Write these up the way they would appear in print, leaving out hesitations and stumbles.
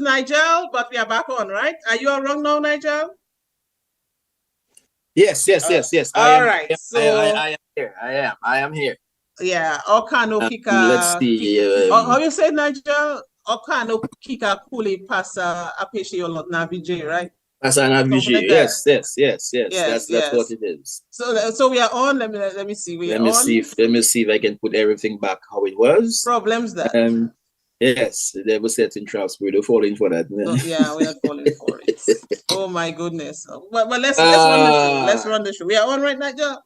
Nigel, but we are back on, right? Are you around now, Nigel? Yes. All right. I am here. I am here. Yeah. Okano Kika. Let's see. How you say, Nigel? Okano Kika Kuli Pasa Apeshi na VJ, right? Asana VJ. Like yes. That's what it is. So we are on. Let me see. Let me see if I can put everything back how it was. Problems that. Yes, they were setting traps. We're falling for that. So, yeah, we're not falling for it. Oh my goodness. But let's run the show. Let's run the show. We are on right now, Joe?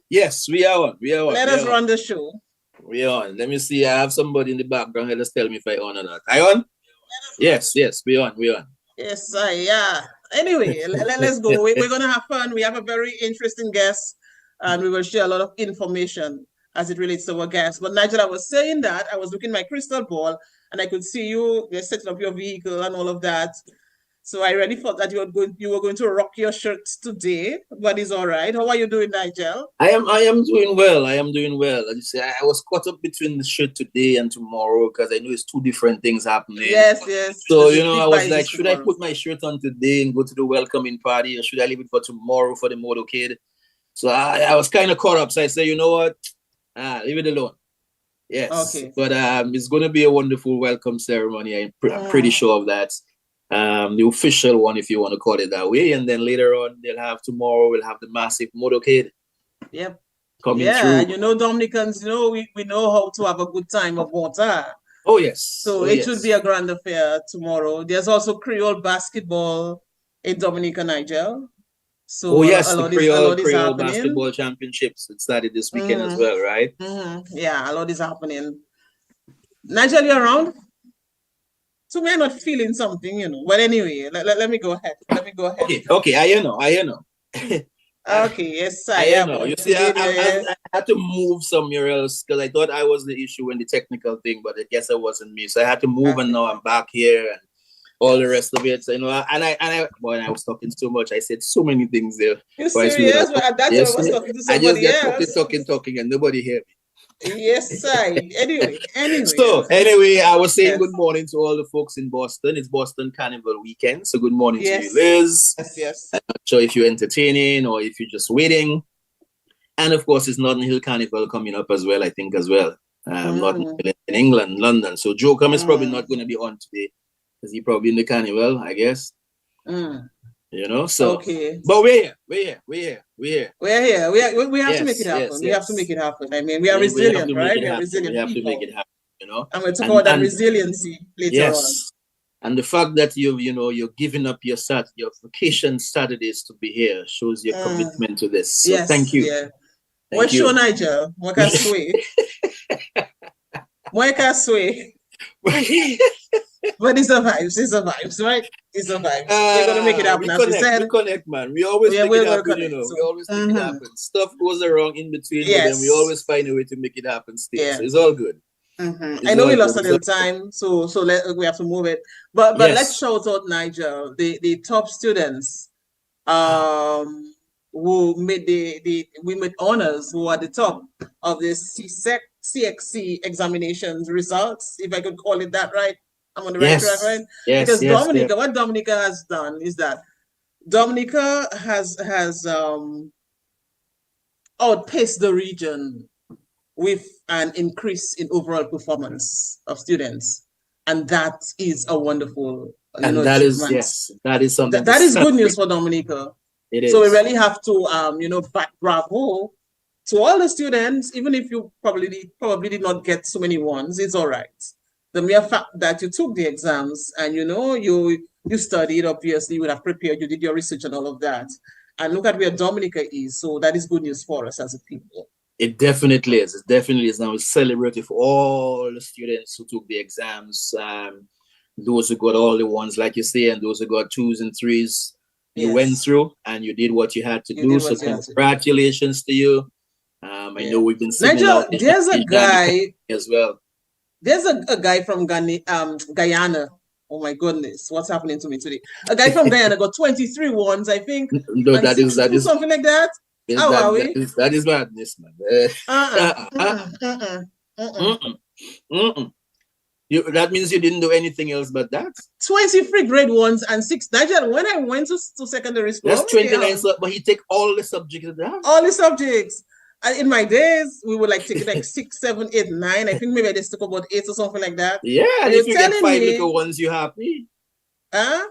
Yes, we are on. Let us run the show. We are on. Let me see. I have somebody in the background. Let's tell me if I on or not. I on? Yes, we on. Yes, yeah. Anyway, let's go. We're gonna have fun. We have a very interesting guest, and we will share a lot of information as it relates to our guest. But Nigel, I was saying that I was looking at my crystal ball and I could see you're setting up your vehicle and all of that. So I really thought that you were going to rock your shirts today, but it's all right. How are you doing, Nigel? I am doing well. As you say, I was caught up between the shirt today and tomorrow because I know it's two different things happening. Yes. So I was like, should I put my shirt on today and go to the welcoming party, or should I leave it for tomorrow for the motorcade? So I was kind of caught up. So I said, you know what? Leave it alone. Yes. Okay. But it's going to be a wonderful welcome ceremony. I'm pretty sure of that. The official one, if you want to call it that way. And then later on, we'll have the massive motorcade. Yep. Coming through. And Dominicans, we know how to have a good time of water. Oh, yes. So it should be a grand affair tomorrow. There's also Creole basketball in Dominica, Nigel. So the Creole basketball championships. It started this weekend as well, right? Yeah, a lot is happening. Nigel, you around? So we're not feeling something, But anyway, let me go ahead. Okay, I know. Okay, yes, I am. You see, I had to move somewhere else because I thought I was the issue in the technical thing, but I guess it wasn't me. So I had to move, and now I'm back here and all the rest of it. And I was talking so much. I said so many things there. You serious? I was talking to somebody else. I just kept talking, and nobody heard me. Yes, sir. Anyway. So anyway, I was saying good morning to all the folks in Boston. It's Boston Carnival weekend, so good morning to you, Liz. Yes. I'm not sure if you're entertaining or if you're just waiting. And of course, it's Notting Hill Carnival coming up as well, I think as well. Notting Hill in England, London. So Joe is probably not going to be on today because he's probably in the carnival, I guess. So okay. But we're here. We have to make it happen. We have to make it happen. I mean, we are resilient, right? We are resilient. We have to make it happen, And we'll talk about that resiliency later on. And the fact that you're giving up your vacation Saturdays to be here shows your commitment to this. So thank you. Yeah. What's your Nigel? What can sway? But it's a vibes, right? It's a vibes. We're gonna make it happen, as we said. We connect, man. We always make it happen, We always make it happen. Stuff goes wrong in between, but then we always find a way to make it happen still. Yeah. So it's all good. I know we lost a little time, so we have to move it. But let's shout out Nigel, the top students who made we made honors, who are the top of the CXC examinations results, if I could call it that, right? I'm on the right track, right? Yes. Because what Dominica has done is that Dominica has outpaced the region with an increase in overall performance of students, and that is a wonderful. That is something. That is good news for Dominica. It is. So we really have to, back bravo to all the students, even if you probably did not get so many ones. It's all right. The mere fact that you took the exams and you studied, obviously you would have prepared, you did your research and all of that, and look at where Dominica is. So that is good news for us as a people. It definitely is. It definitely is. Now we celebrate for all the students who took the exams, those who got all the ones, like you say, and those who got 2s and 3s. You went through and you did what you had to do. So congratulations to you. I know we've been seeing Nigel, there's a guy as well. There's a guy from Guyana. Oh my goodness, what's happening to me today? A guy from Guyana got 23 ones, I think. No, that is something like that. How are we? That is madness, man. That means you didn't do anything else but that? 23 grade ones and 6. Nigel, when I went to secondary school, that's 29, but he take all the subjects of that? All the subjects. And in my days, we would like take it like 6, 7, 8, 9. I think maybe I just took about 8 or something like that. Yeah, and if you get 5 little ones, you're happy. Huh?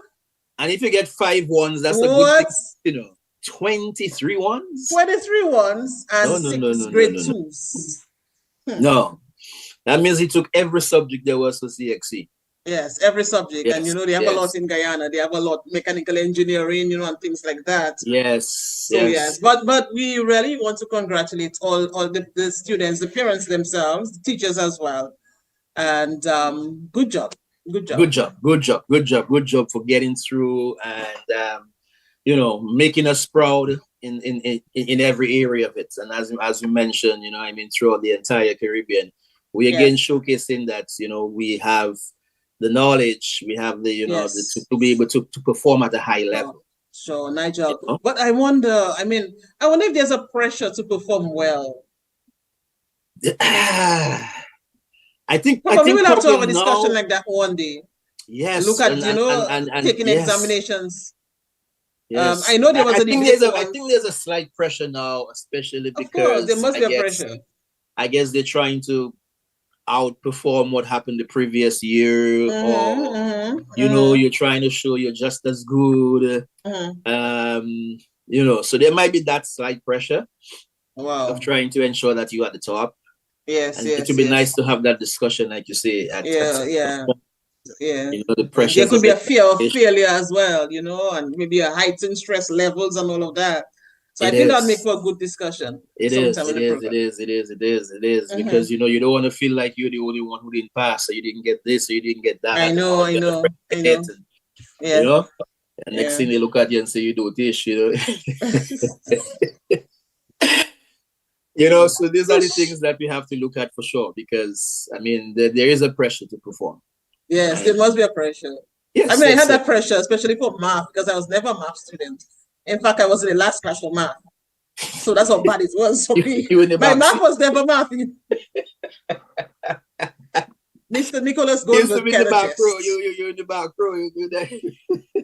And if you get 5 ones, that's a good thing, 23 ones? 23 ones and 6 grade 2s. No. That means he took every subject there was for CXC. Yes, every subject. Yes, and they have a lot in Guyana. They have a lot mechanical engineering, and things like that. Yes. So yes. But we really want to congratulate all the students, the parents themselves, the teachers as well. And good job. Good job for getting through and making us proud in every area of it. And as we mentioned, throughout the entire Caribbean, we again showcasing that we have the knowledge, we have the to be able to perform at a high level. Sure, Nigel. But I wonder if there's a pressure to perform well. I think we will have to have a discussion like that one day. Yes. Look at and taking examinations. Yes. I know there was I think there's a slight pressure now, especially because of course, there must be a pressure. I guess they're trying to outperform what happened the previous year, you're trying to show you're just as good. So there might be that slight pressure of trying to ensure that you're at the top. Yes, and it would be nice to have that discussion, like you say. Yeah. The pressure. There could be a fear of failure as well, and maybe a heightened stress levels and all of that. So I think that'll make for a good discussion. It is. Because you don't want to feel like you're the only one who didn't pass, or you didn't get this, or you didn't get that. I know. And next thing they look at you and say you do this, So these are the things that we have to look at for sure, because there is a pressure to perform. Yes, there must be a pressure. Yes, I had that pressure, especially for math, because I was never a math student. In fact, I was in the last class for math. So that's how bad it was for me. My math was never math. Mr. Nicholas goes with in the back row. You're in the back row. You do that.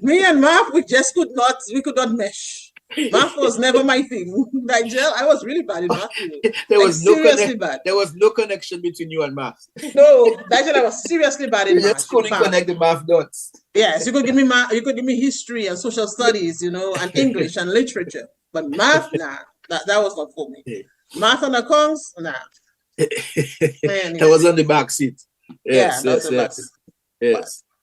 Me and math, we could not mesh. Math was never my thing. Nigel, I was really bad in math. There was no connection between you and math. No, Nigel, I was seriously bad in math. You just couldn't connect the math dots. Yes, you could give me math, you could give me history and social studies, and English and literature. But math, nah, that was not for me. Math and accounts, nah. That was on the back seat. Yes.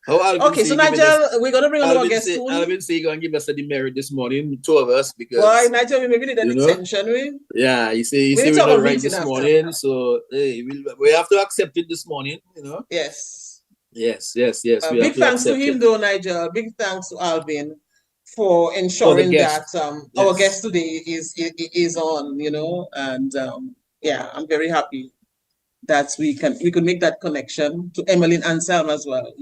Okay, so Nigel, we're gonna bring on our guest soon. Alvin say you're gonna give us a demerit this morning, 2 of us, because why Nigel, we maybe need an extension, Yeah, you see we're not right this morning, so hey, we have to accept it this morning, Yes. Big thanks to him though, Nigel. Big thanks to Alvin for ensuring that our guest today is on, and I'm very happy that we could make that connection to Emmeline Anselm as well,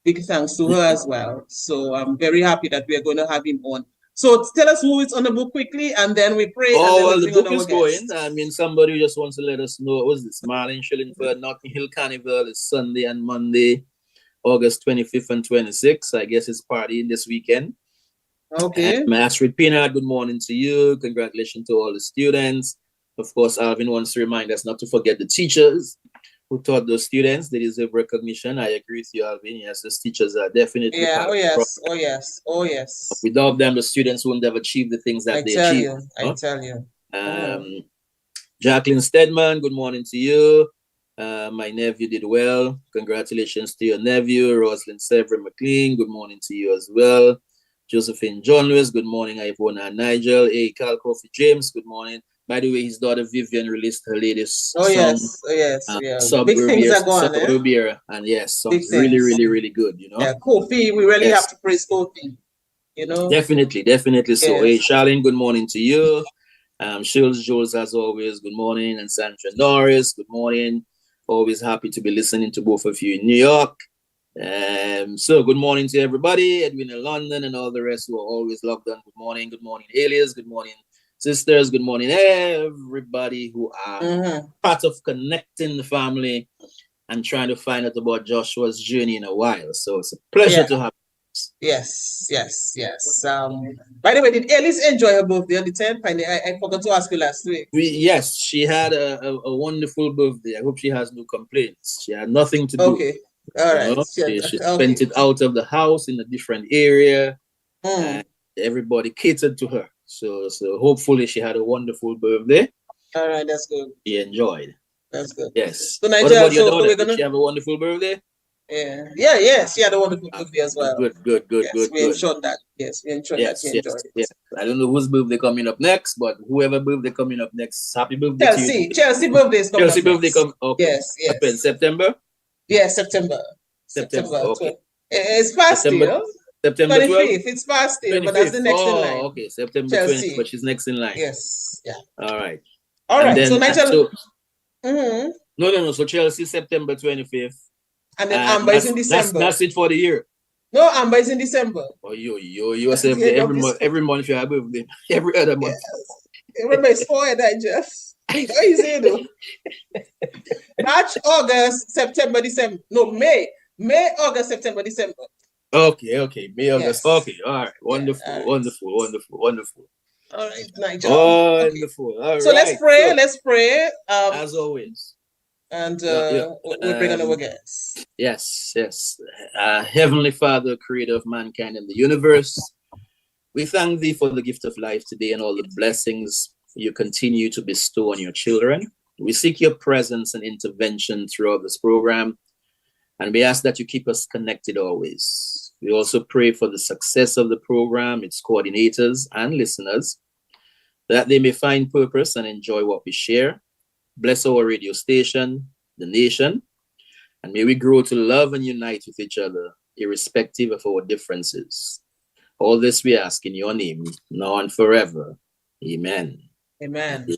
Big thanks to her as well. So I'm very happy that we are going to have him on. So tell us who is on the book quickly, and then we pray. The book is going. Somebody just wants to let us know. What was this? Marlin Shillingford, Notting Hill Carnival is Sunday and Monday, August 25th and 26th. I guess it's partying this weekend. Okay. Astrid Pinard, good morning to you. Congratulations to all the students. Of course, Alvin wants to remind us not to forget the teachers who taught those students. They deserve recognition. I agree with you, Alvin. Yes, those teachers are definitely. Yeah. Oh yes. Without them, the students wouldn't have achieved the things that they achieved. I tell you. Jacqueline Stedman, good morning to you. My nephew did well. Congratulations to your nephew. Rosalind Severin McLean, good morning to you as well. Josephine John Lewis, good morning. Ivona and Nigel. Hey, Carl Coffey James, good morning. By the way, his daughter Vivian released her latest song. Yes. Big things are going on. And yes, songs really, really, really good, Yeah, Kofi, we really have to praise Kofi, Definitely. So, hey, Charlene, good morning to you. Jules, as always, good morning. And Sandra Norris, good morning. Always happy to be listening to both of you in New York. So good morning to everybody. Edwin in London and all the rest who are always logged on. Good morning, Alias. Good morning, sisters. Good morning, everybody who are part of connecting the family and trying to find out about Joshua's journey in a while. So it's a pleasure to have. Yes. By the way, did Elise enjoy her birthday on the 10th? I forgot to ask you last week. Yes, she had a wonderful birthday. I hope she has no complaints. She had nothing to do. Okay. All right. She spent it out of the house in a different area. And everybody catered to her. So hopefully she had a wonderful birthday. All right, that's good. She enjoyed. That's good. Yes. So Nigel, what about your daughter? Did she have a wonderful birthday? Yeah, she had a wonderful birthday as well. Good. We ensured that. Yes, we ensured that she enjoyed it. Yes. I don't know whose birthday coming up next, but whoever birthday coming up next, happy birthday to you. Chelsea birthday is coming Chelsea birthday come. Okay. Yes. September? Yeah, September. Okay. It's fast still. September 25th. It's fast still, but that's the next in line. Okay, September 20th, but she's next in line. Yes. Yeah. All right. So Nigel. No. So Chelsea September 25th. And then Amber is in December. That's it for the year. No, Amber is in December. Oh, you say every month you have a birthday. Every other month. Remember, it's 4 Nigel. What is it though? March, August, September, December. No, May, August, September, December. Okay. May, August. Okay, all right. Wonderful. All right, Nigel. Wonderful. Okay. All right. So let's pray. As always. And we bring on our guests. Yes. Heavenly Father, creator of mankind and the universe, we thank thee for the gift of life today and all the blessings you continue to bestow on your children. We seek your presence and intervention throughout this program, and we ask that you keep us connected always. We also pray for the success of the program, its coordinators and listeners, that they may find purpose and enjoy what we share. Bless our radio station, the nation, and may we grow to love and unite with each other, irrespective of our differences. All this we ask in your name, now and forever. Amen. Amen.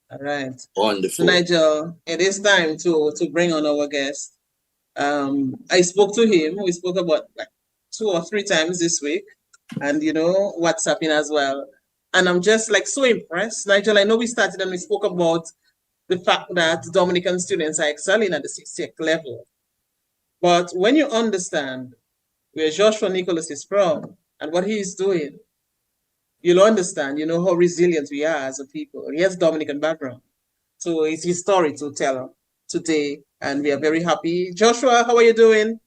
All right. Wonderful. So Nigel, it is time to bring on our guest. I spoke to him. We spoke about like 2 or 3 times this week, and WhatsApping as well. And I'm just like so impressed. Nigel, I know we started and we spoke about the fact that Dominican students are excelling at the 60th level. But when you understand where Joshua Nicholas is from and what he is doing, you'll understand, how resilient we are as a people. He has Dominican background. So it's his story to tell today, and we are very happy. Joshua, how are you doing?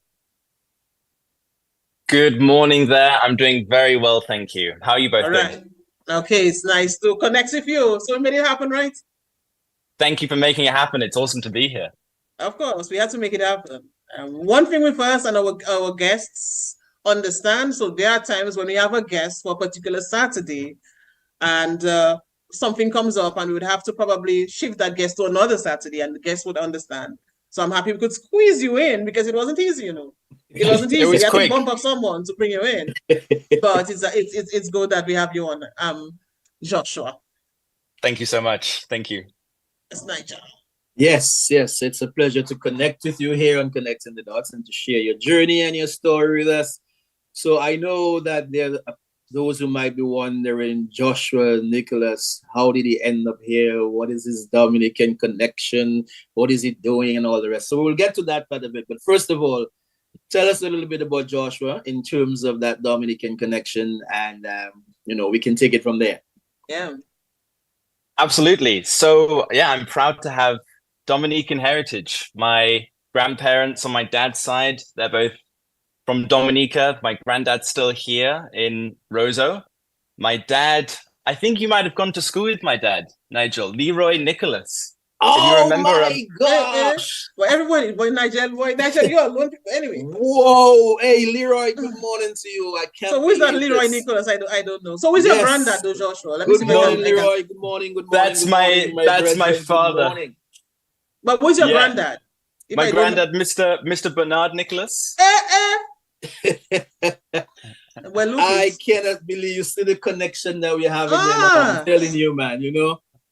Good morning there. I'm doing very well, thank you. How are you both doing? Okay, it's nice to connect with you. So we made it happen, right? Thank you for making it happen. It's awesome to be here. Of course, we had to make it happen. One thing with us and our guests understand, so there are times when we have a guest for a particular Saturday and something comes up and we would have to probably shift that guest to another Saturday and the guest would understand. So I'm happy we could squeeze you in because it wasn't easy, It wasn't easy. It was quick. To bump up someone to bring you in. But it's good that we have you on, Joshua. Thank you so much. Thank you. It's Nigel. Yes. It's a pleasure to connect with you here on Connecting the Dots and to share your journey and your story with us. So I know that there are those who might be wondering, Joshua Nicholas, how did he end up here? What is his Dominican connection? What is he doing and all the rest? So we'll get to that part of it. But first of all, tell us a little bit about Joshua in terms of that Dominican connection, and we can take it from there. Yeah. Absolutely. So I'm proud to have Dominican heritage. My grandparents on my dad's side, they're both from Dominica. My granddad's still here in Roseau. My dad, I think you might have gone to school with my dad, Nigel, Leroy Nicholas. Oh, you remember my gosh. Well, everybody, Nigel, you're alone. Anyway. Whoa. Hey, Leroy, good morning to you. I can't. So who's that Leroy Nicholas? I don't know. So who's your granddad, though, Joshua? Let me see. Good morning, Leroy. Good morning. That's my father. But who's your granddad? My granddad, Mr. Bernard Nicholas. Well, I cannot believe you see the connection that we have in there. I'm telling you, man,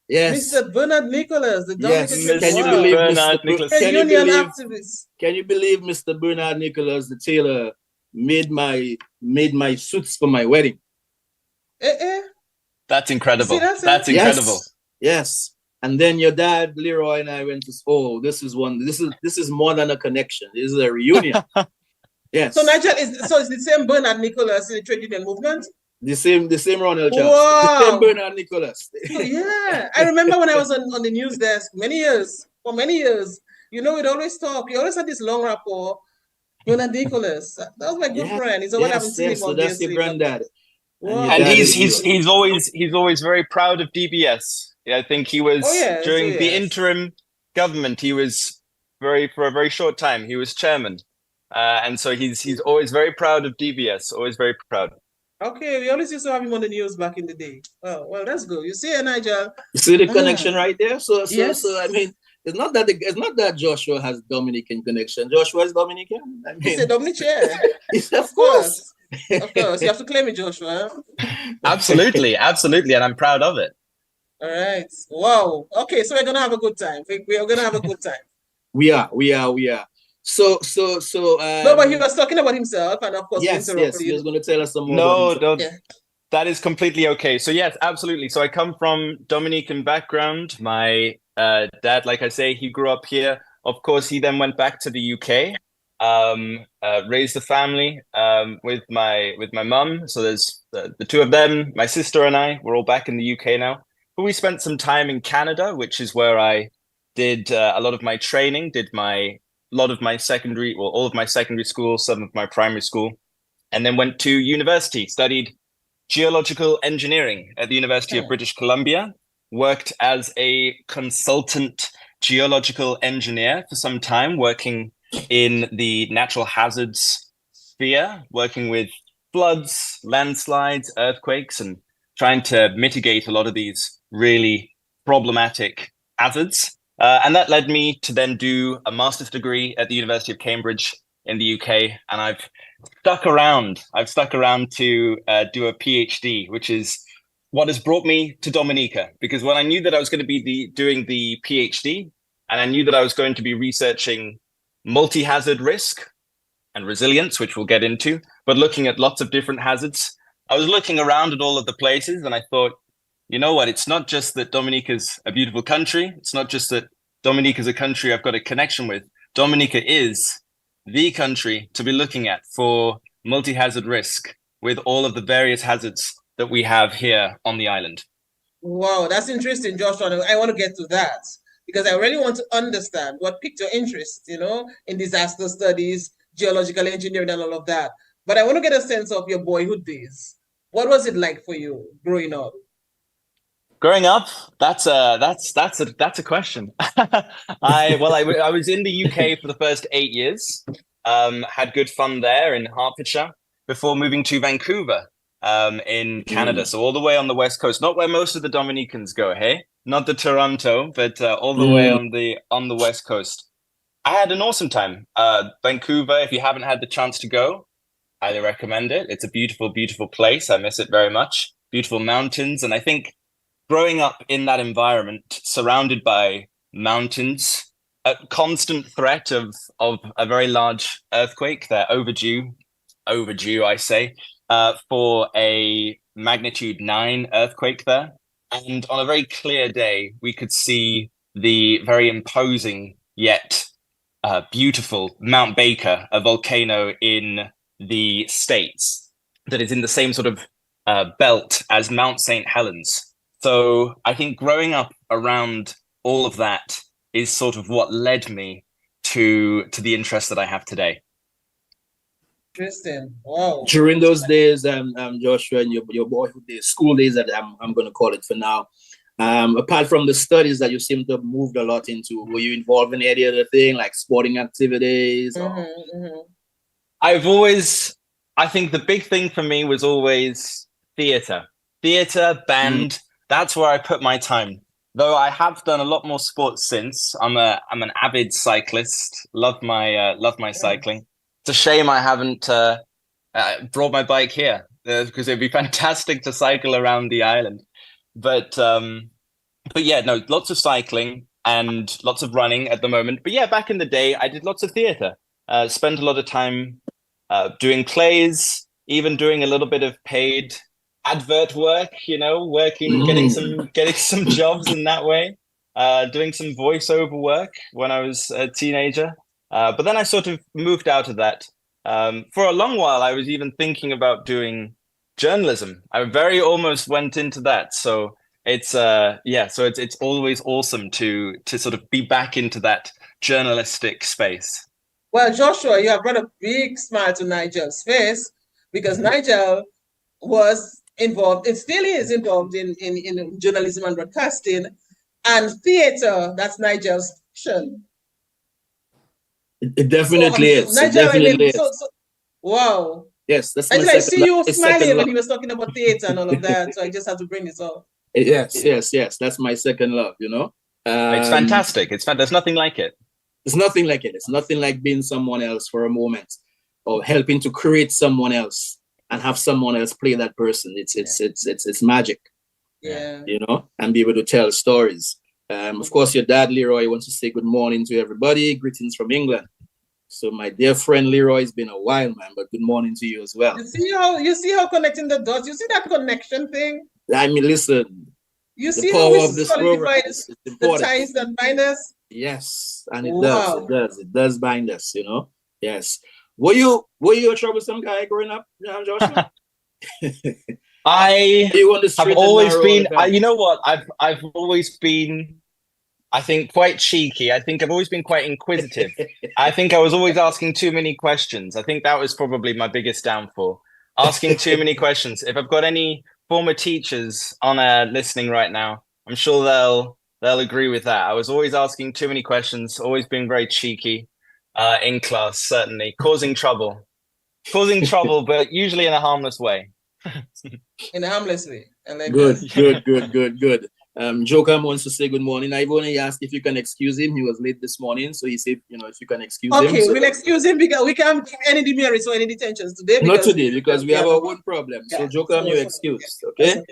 Yes. Mr. Bernard Nicholas, the Dominican. Can you believe Bernard Nicholas? Can you believe Mr. Bernard Nicholas, the tailor, made my suits for my wedding? That's incredible. That's incredible. Yes. And then your dad, Leroy, and I went to, oh, this is more than a connection. This is a reunion. Yes. So Nigel, it's the same Bernard Nicholas in the trade union movement? The same Ronald Johnson. Wow. The same Bernard Nicholas. Yeah. I remember when I was on the news desk for many years, we'd always talk. We always had this long rapport. Bernard Nicholas. That was my good friend. He's what I haven't seen him so that's your granddad. Wow. And he's always very proud of DBS. Yeah, I think he was during the interim government. He was for a very short time. He was chairman, and so he's always very proud of DBS. Always very proud. Okay, we always used to have him on the news back in the day. Well, that's good. You see, Nigel. You see the connection right there. So I mean, it's not that Joshua has Dominican connection. Joshua is Dominican. I mean, he's a Dominican. Of course. Of course, you have to claim it, Joshua. Absolutely, and I'm proud of it. All right. Wow. Okay, so we're gonna have a good time. We are gonna have a good time. We are. So. No, but he was talking about himself, and of course, yes, he was going to tell us some more. No, don't. Yeah. That is completely okay. So yes, absolutely. So I come from Dominican background. My dad, like I say, he grew up here. Of course, he then went back to the UK. Raised a family with my mum. So there's the two of them, my sister and I. We're all back in the UK now. But we spent some time in Canada, which is where I did a lot of my training, all of my secondary school, some of my primary school, and then went to university, studied geological engineering at the University of British Columbia, worked as a consultant geological engineer for some time, working in the natural hazards sphere, working with floods, landslides, earthquakes, and trying to mitigate a lot of these really problematic hazards. And that led me to then do a master's degree at the University of Cambridge in the UK. And I've stuck around to do a PhD, which is what has brought me to Dominica. Because when I knew that I was going to be doing the PhD, and I knew that I was going to be researching multi-hazard risk and resilience, which we'll get into, but looking at lots of different hazards, I was looking around at all of the places and I thought, you know what, it's not just that Dominica's a beautiful country. It's not just that Dominica's a country I've got a connection with. Dominica is the country to be looking at for multi-hazard risk with all of the various hazards that we have here on the island. Wow, that's interesting, Joshua. I want to get to that because I really want to understand what piqued your interest, in disaster studies, geological engineering and all of that. But I want to get a sense of your boyhood days. What was it like for you growing up? Growing up, that's a question. I was in the UK for the first 8 years. Had good fun there in Hertfordshire before moving to Vancouver in Canada. So all the way on the west coast, not where most of the Dominicans go, hey? Not the Toronto, but all the way on the west coast. I had an awesome time. Vancouver, if you haven't had the chance to go, highly recommend it. It's a beautiful, beautiful place. I miss it very much. Beautiful mountains. And I think growing up in that environment, surrounded by mountains, a constant threat of a very large earthquake, they're overdue, I say, for a magnitude 9 earthquake there. And on a very clear day, we could see the very imposing yet beautiful Mount Baker, a volcano in the States that is in the same sort of belt as Mount St. Helens. So I think growing up around all of that is sort of what led me to the interest that I have today. Interesting. Wow. During those days, Joshua, and your boyhood days, school days that I'm going to call it for now, apart from the studies that you seem to have moved a lot into, were you involved in any other thing like sporting activities? I think the big thing for me was always theater, band. That's where I put my time. Though I have done a lot more sports since. I'm an avid cyclist. Love my cycling. It's a shame I haven't brought my bike here because it'd be fantastic to cycle around the island. But yeah, no, lots of cycling and lots of running at the moment. But yeah, back in the day, I did lots of theater. Spent a lot of time doing plays, even doing a little bit of paid advert work, working, getting some jobs in that way. doing some voiceover work when I was a teenager. But then I sort of moved out of that. For a long while, I was even thinking about doing journalism. I very almost went into that. So it's it's always awesome to sort of be back into that journalistic space. Well, Joshua, you have brought a big smile to Nigel's face because Nigel was involved, it still is involved in journalism and broadcasting and theater. That's Nigel's passion. It definitely is. Nigel, it definitely is. Wow. Yes, that's my second. I see you smiling when he was talking about theater and all of that. So I just have to bring this up. Yes. That's my second love, you know. It's fantastic. There's nothing like it. It's nothing like it. It's nothing like being someone else for a moment or helping to create someone else and have someone else play that person. It's magic. Yeah. You know, and be able to tell stories. Of course, your dad, Leroy, wants to say good morning to everybody. Greetings from England. So my dear friend Leroy, it's been a while, man, but good morning to you as well. You see how connecting the dots. You see that connection thing. I mean, listen. You see how we solidify the ties that bind us. Yes, and it does bind us. You know. Yes. Were you a troublesome guy growing up, Joshua? I have always been. You know what? I've always been. I think quite cheeky. I think I've always been quite inquisitive. I think I was always asking too many questions. I think that was probably my biggest downfall. Asking too many questions. If I've got any former teachers on listening right now, I'm sure they'll agree with that. I was always asking too many questions, always being very cheeky in class, certainly causing trouble, but usually in a harmless way. In a harmless way. Good. Joker wants to say good morning. I've only asked if you can excuse him. He was late this morning, so he said, if you can excuse him. Okay, we'll excuse him because we can't give any demerits or any detentions today. Not today, because we have our own problem. Yeah. So Joker, you're excused. Okay?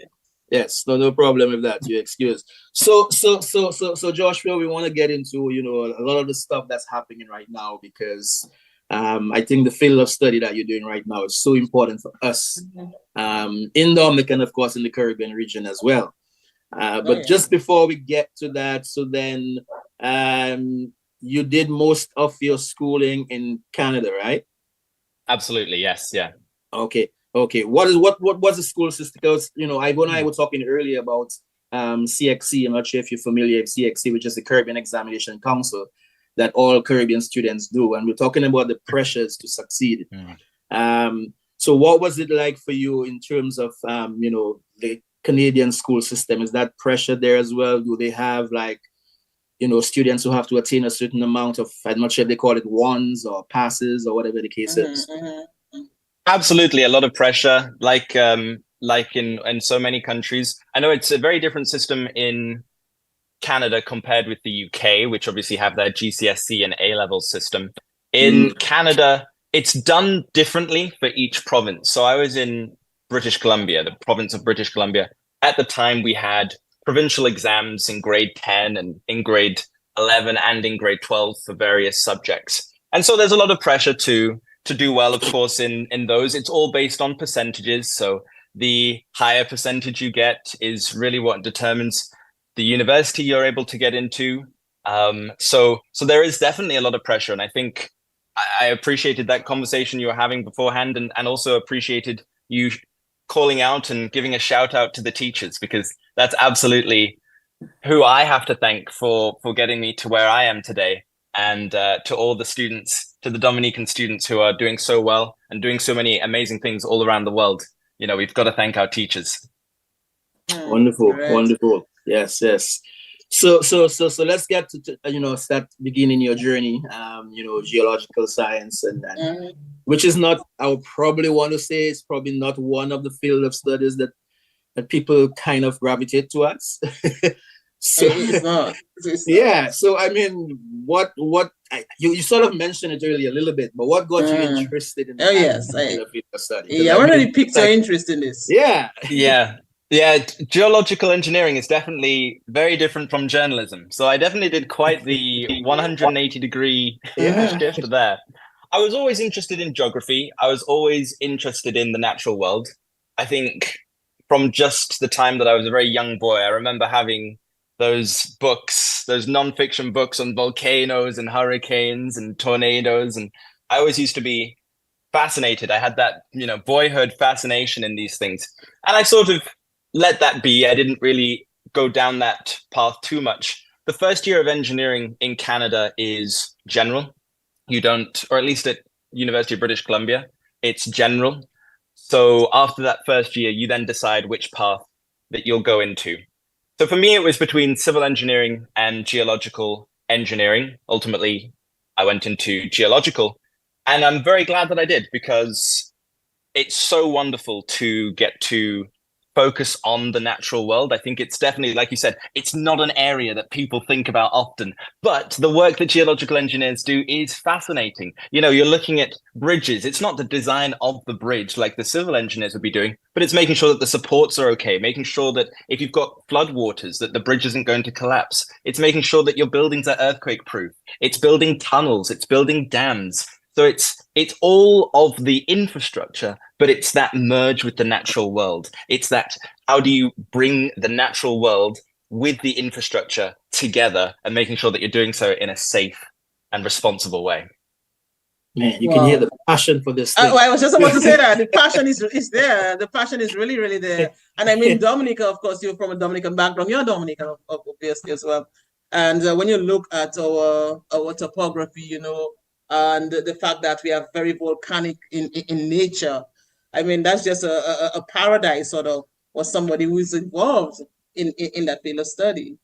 Yes, no problem with that. You're excused. So Joshua, we want to get into a lot of the stuff that's happening right now because I think the field of study that you're doing right now is so important for us in Dominican, of course, in the Caribbean region as well. But just before we get to that, so then you did most of your schooling in Canada, right? Absolutely, yes, yeah. Okay. What was the school system? Because Ivo and I were talking earlier about CXC. I'm not sure if you're familiar with CXC, which is the Caribbean Examination Council that all Caribbean students do, and we're talking about the pressures to succeed. So what was it like for you in terms of the Canadian school system? Is that pressure there as well? Do they have students who have to attain a certain amount of, I'm not sure if they call it ones or passes or whatever the case is? Absolutely, a lot of pressure, like in so many countries. I know it's a very different system in Canada compared with the UK, which obviously have their GCSE and A-level system. In Canada, it's done differently for each province. So I was in British Columbia, the province of British Columbia. At the time, we had provincial exams in grade 10 and in grade 11 and in grade 12 for various subjects. And so there's a lot of pressure to do well, of course, in those. It's all based on percentages. So the higher percentage you get is really what determines the university you're able to get into. So there is definitely a lot of pressure. And I think I appreciated that conversation you were having beforehand and also appreciated you calling out and giving a shout out to the teachers, because that's absolutely who I have to thank for getting me to where I am today, and to all the students, to the Dominican students who are doing so well and doing so many amazing things all around the world. We've got to thank our teachers. Wonderful. Yes. So let's get to start beginning your journey. Geological science and which is not, I would probably want to say, it's probably not one of the field of studies that people kind of gravitate towards. So it's not. Yeah. So I mean, you sort of mentioned it earlier a little bit, but what got you interested in field of study? Yeah, I already piqued your interest in this. Yeah, geological engineering is definitely very different from journalism. So I definitely did quite the 180-degree shift there. I was always interested in geography. I was always interested in the natural world. I think from just the time that I was a very young boy, I remember having those books, those non-fiction books on volcanoes and hurricanes and tornadoes. And I always used to be fascinated. I had that, boyhood fascination in these things. And I sort of let that be. I didn't really go down that path too much. The first year of engineering in Canada is general. You don't, or at least at University of British Columbia, it's general. So after that first year, you then decide which path that you'll go into. So for me, it was between civil engineering and geological engineering. Ultimately, I went into geological, and I'm very glad that I did, because it's so wonderful to get to focus on the natural world. I think it's definitely, like you said, it's not an area that people think about often, but the work that geological engineers do is fascinating. You're looking at bridges. It's not the design of the bridge like the civil engineers would be doing, but it's making sure that the supports are okay, making sure that if you've got floodwaters, that the bridge isn't going to collapse. It's making sure that your buildings are earthquake proof. It's building tunnels, it's building dams. So it's all of the infrastructure, but it's that merge with the natural world. It's that, how do you bring the natural world with the infrastructure together, and making sure that you're doing so in a safe and responsible way. Man, you can hear the passion for this thing. I was just about to say that. The passion is there. The passion is really, really there. And I mean, Dominica, of course, you're from a Dominican background. You're Dominican, obviously, as well. And when you look at our topography, and the fact that we are very volcanic in nature, I mean, that's just a paradise sort of for somebody who is involved in that field of study.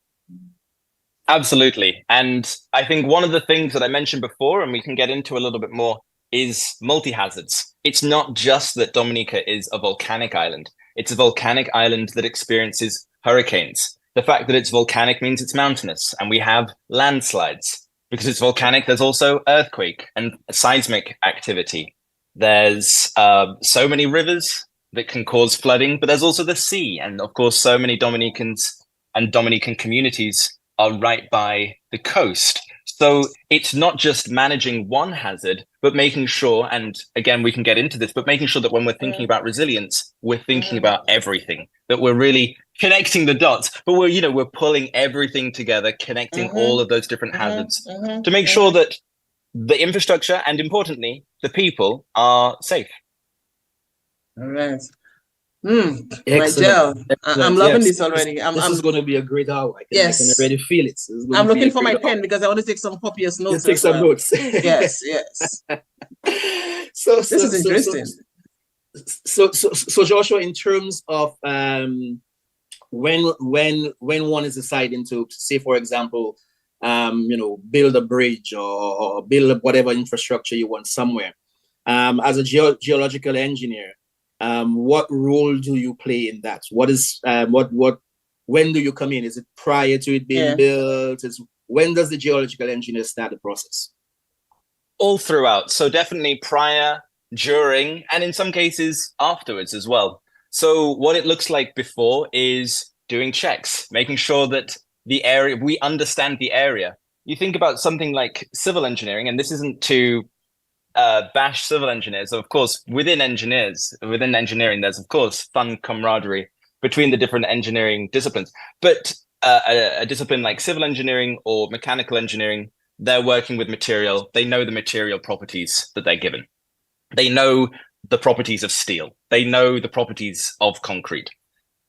Absolutely. And I think one of the things that I mentioned before, and we can get into a little bit more, is multi-hazards. It's not just that Dominica is a volcanic island. It's a volcanic island that experiences hurricanes. The fact that it's volcanic means it's mountainous, and we have landslides. Because it's volcanic, there's also earthquake and seismic activity. There's so many rivers that can cause flooding, but there's also the sea. And of course, so many Dominicans and Dominican communities are right by the coast. So it's not just managing one hazard, but making sure, and again, we can get into this, but making sure that when we're thinking about resilience, we're thinking about everything, that we're really connecting the dots, but we're pulling everything together, connecting all of those different hazards to make sure that the infrastructure, and importantly, the people, are safe. All right. Excellent. I'm loving this already. This is going to be a great hour. I can already feel it. I'm looking for my pen because I want to take some copious notes. Take some notes. Yes. So this is interesting. So Joshua, in terms of when one is deciding to, say, for example, build a bridge or build whatever infrastructure you want somewhere, as a geological engineer, what role do you play in that? What is when do you come in? Is it prior to it being built? When does the geological engineer start the process? All throughout. So definitely prior, during, and in some cases afterwards as well. So what it looks like before is doing checks, making sure that we understand the area. You think about something like civil engineering, and this isn't to bash civil engineers. Of course, within engineering, there's of course fun camaraderie between the different engineering disciplines. But a discipline like civil engineering or mechanical engineering, they're working with material. They know the material properties that they're given. They know the properties of steel. They know the properties of concrete.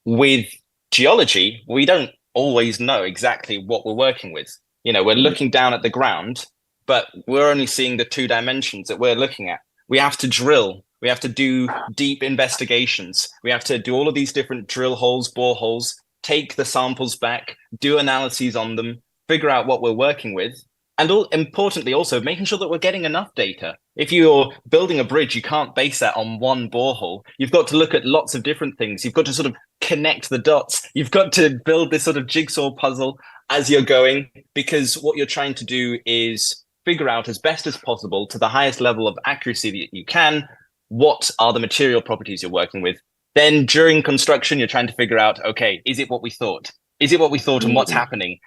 With geology, we don't always know exactly what we're working with. We're looking down at the ground, but we're only seeing the 2 dimensions that we're looking at. We have to drill. We have to do deep investigations. We have to do all of these different drill holes, bore holes, take the samples back, do analyses on them, figure out what we're working with. And importantly, also making sure that we're getting enough data. If you're building a bridge, you can't base that on one borehole. You've got to look at lots of different things. You've got to sort of connect the dots. You've got to build this sort of jigsaw puzzle as you're going, because what you're trying to do is figure out as best as possible, to the highest level of accuracy that you can, what are the material properties you're working with. Then during construction, you're trying to figure out, okay, is it what we thought? Is it what we thought, and what's happening?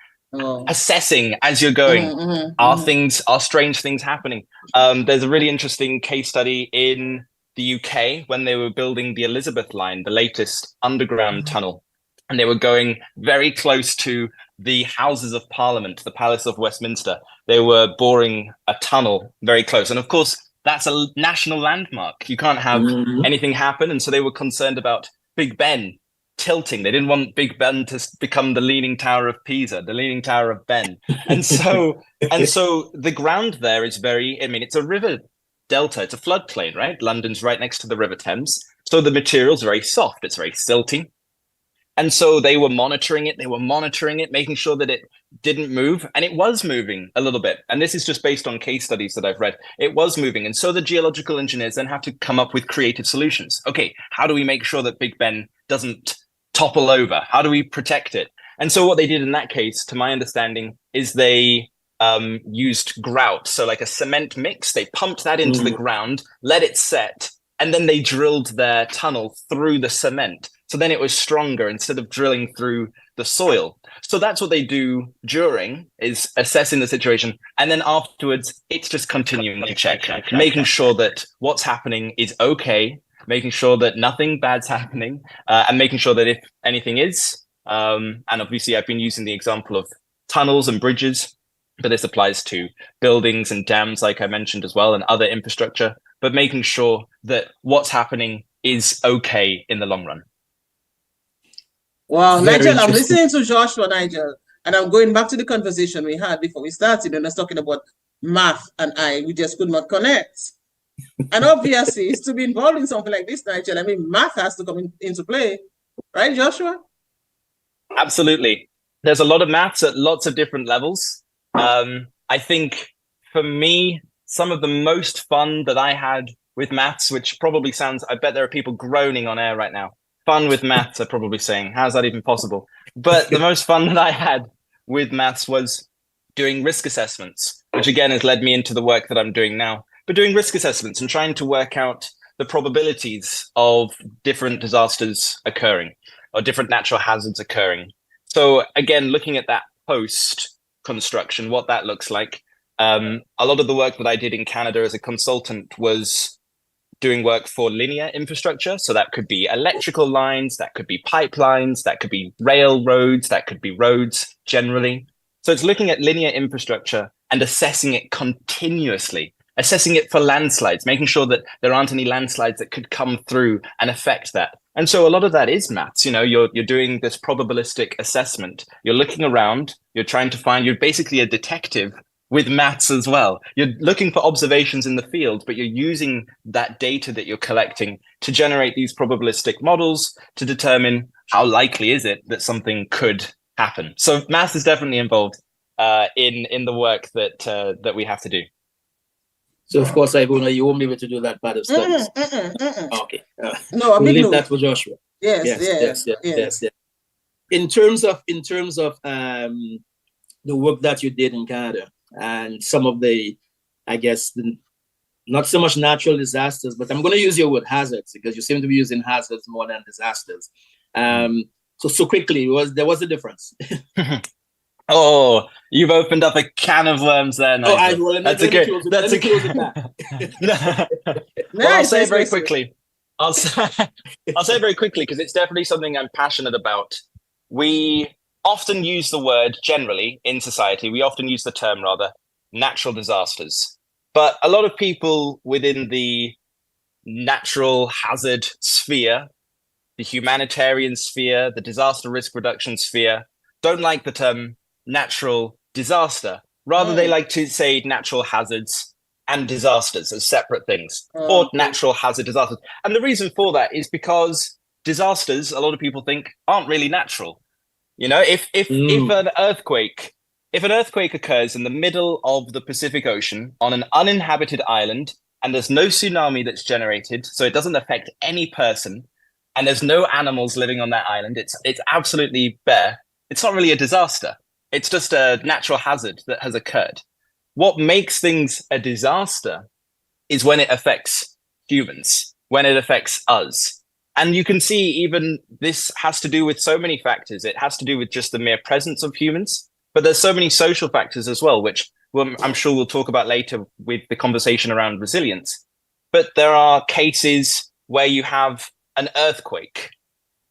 Assessing as you're going, are strange things happening? There's a really interesting case study in the UK when they were building the Elizabeth line, the latest underground tunnel, and they were going very close to the Houses of Parliament, the Palace of Westminster. They were boring a tunnel very close. And of course, that's a national landmark. You can't have anything happen. And so they were concerned about Big Ben tilting. They didn't want Big Ben to become the Leaning Tower of Pisa, the Leaning Tower of Ben. And so the ground there is very, I mean, it's a river delta, it's a floodplain, right? London's right next to the River Thames. So the material's very soft, it's very silty. And so they were monitoring it, making sure that it didn't move. And it was moving a little bit. And this is just based on case studies that I've read. It was moving. And so the geological engineers then have to come up with creative solutions. Okay, how do we make sure that Big Ben doesn't topple over? How do we protect it? And so what they did in that case, to my understanding, is they used grout. So like a cement mix, they pumped that into the ground, let it set, and then they drilled their tunnel through the cement. So then it was stronger instead of drilling through the soil. So that's what they do during, is assessing the situation. And then afterwards, it's just continuing to check, making sure that what's happening is okay, making sure that nothing bad's happening, and making sure that if anything is, and obviously I've been using the example of tunnels and bridges, but this applies to buildings and dams, like I mentioned as well, and other infrastructure, but making sure that what's happening is okay in the long run. Wow, Nigel, I'm listening to Joshua, Nigel, and I'm going back to the conversation we had before we started, and I was talking about math, and we just could not connect. And obviously, it's to be involved in something like this, Nigel, I mean, math has to come into play, right, Joshua? Absolutely. There's a lot of maths at lots of different levels. I think for me, some of the most fun that I had with maths, which probably sounds, I bet there are people groaning on air right now. Fun with maths are probably saying, how's that even possible? But the most fun that I had with maths was doing risk assessments, which again has led me into the work that I'm doing now. But doing risk assessments and trying to work out the probabilities of different disasters occurring or different natural hazards occurring. So again, looking at that post construction, what that looks like. A lot of the work that I did in Canada as a consultant was doing work for linear infrastructure. So that could be electrical lines, that could be pipelines, that could be railroads, that could be roads generally. So it's looking at linear infrastructure and assessing it continuously, assessing it for landslides, making sure that there aren't any landslides that could come through and affect that. And so a lot of that is maths. You know, you're doing this probabilistic assessment. You're looking around, you're trying to find, you're basically a detective with maths as well. You're looking for observations in the field, but you're using that data that you're collecting to generate these probabilistic models to determine how likely is it that something could happen. So maths is definitely involved in the work that we have to do. So of course, Ivona, you won't be able to do that part of studies. Okay. No, we'll leave that for Joshua. Yes. In terms of the work that you did in Canada and some of the, I guess, not so much natural disasters, but I'm going to use your word hazards because you seem to be using hazards more than disasters. So quickly, there was a difference. Oh, you've opened up a can of worms there, Nigel. That's a good. I'll say it very quickly. I'll say it very quickly because it's definitely something I'm passionate about. We often use the word generally in society. We often use the term rather natural disasters, but a lot of people within the natural hazard sphere, the humanitarian sphere, the disaster risk reduction sphere, don't like the term natural disaster. Rather, they like to say natural hazards and disasters as separate things, or natural hazard disasters. And the reason for that is because disasters, a lot of people think, aren't really natural. You know, if an earthquake occurs in the middle of the Pacific Ocean on an uninhabited island, and there's no tsunami that's generated, so it doesn't affect any person, and there's no animals living on that island, it's absolutely bare. It's not really a disaster. It's just a natural hazard that has occurred. What makes things a disaster is when it affects humans, when it affects us. And you can see even this has to do with so many factors. It has to do with just the mere presence of humans, but there's so many social factors as well, which I'm sure we'll talk about later with the conversation around resilience. But there are cases where you have an earthquake.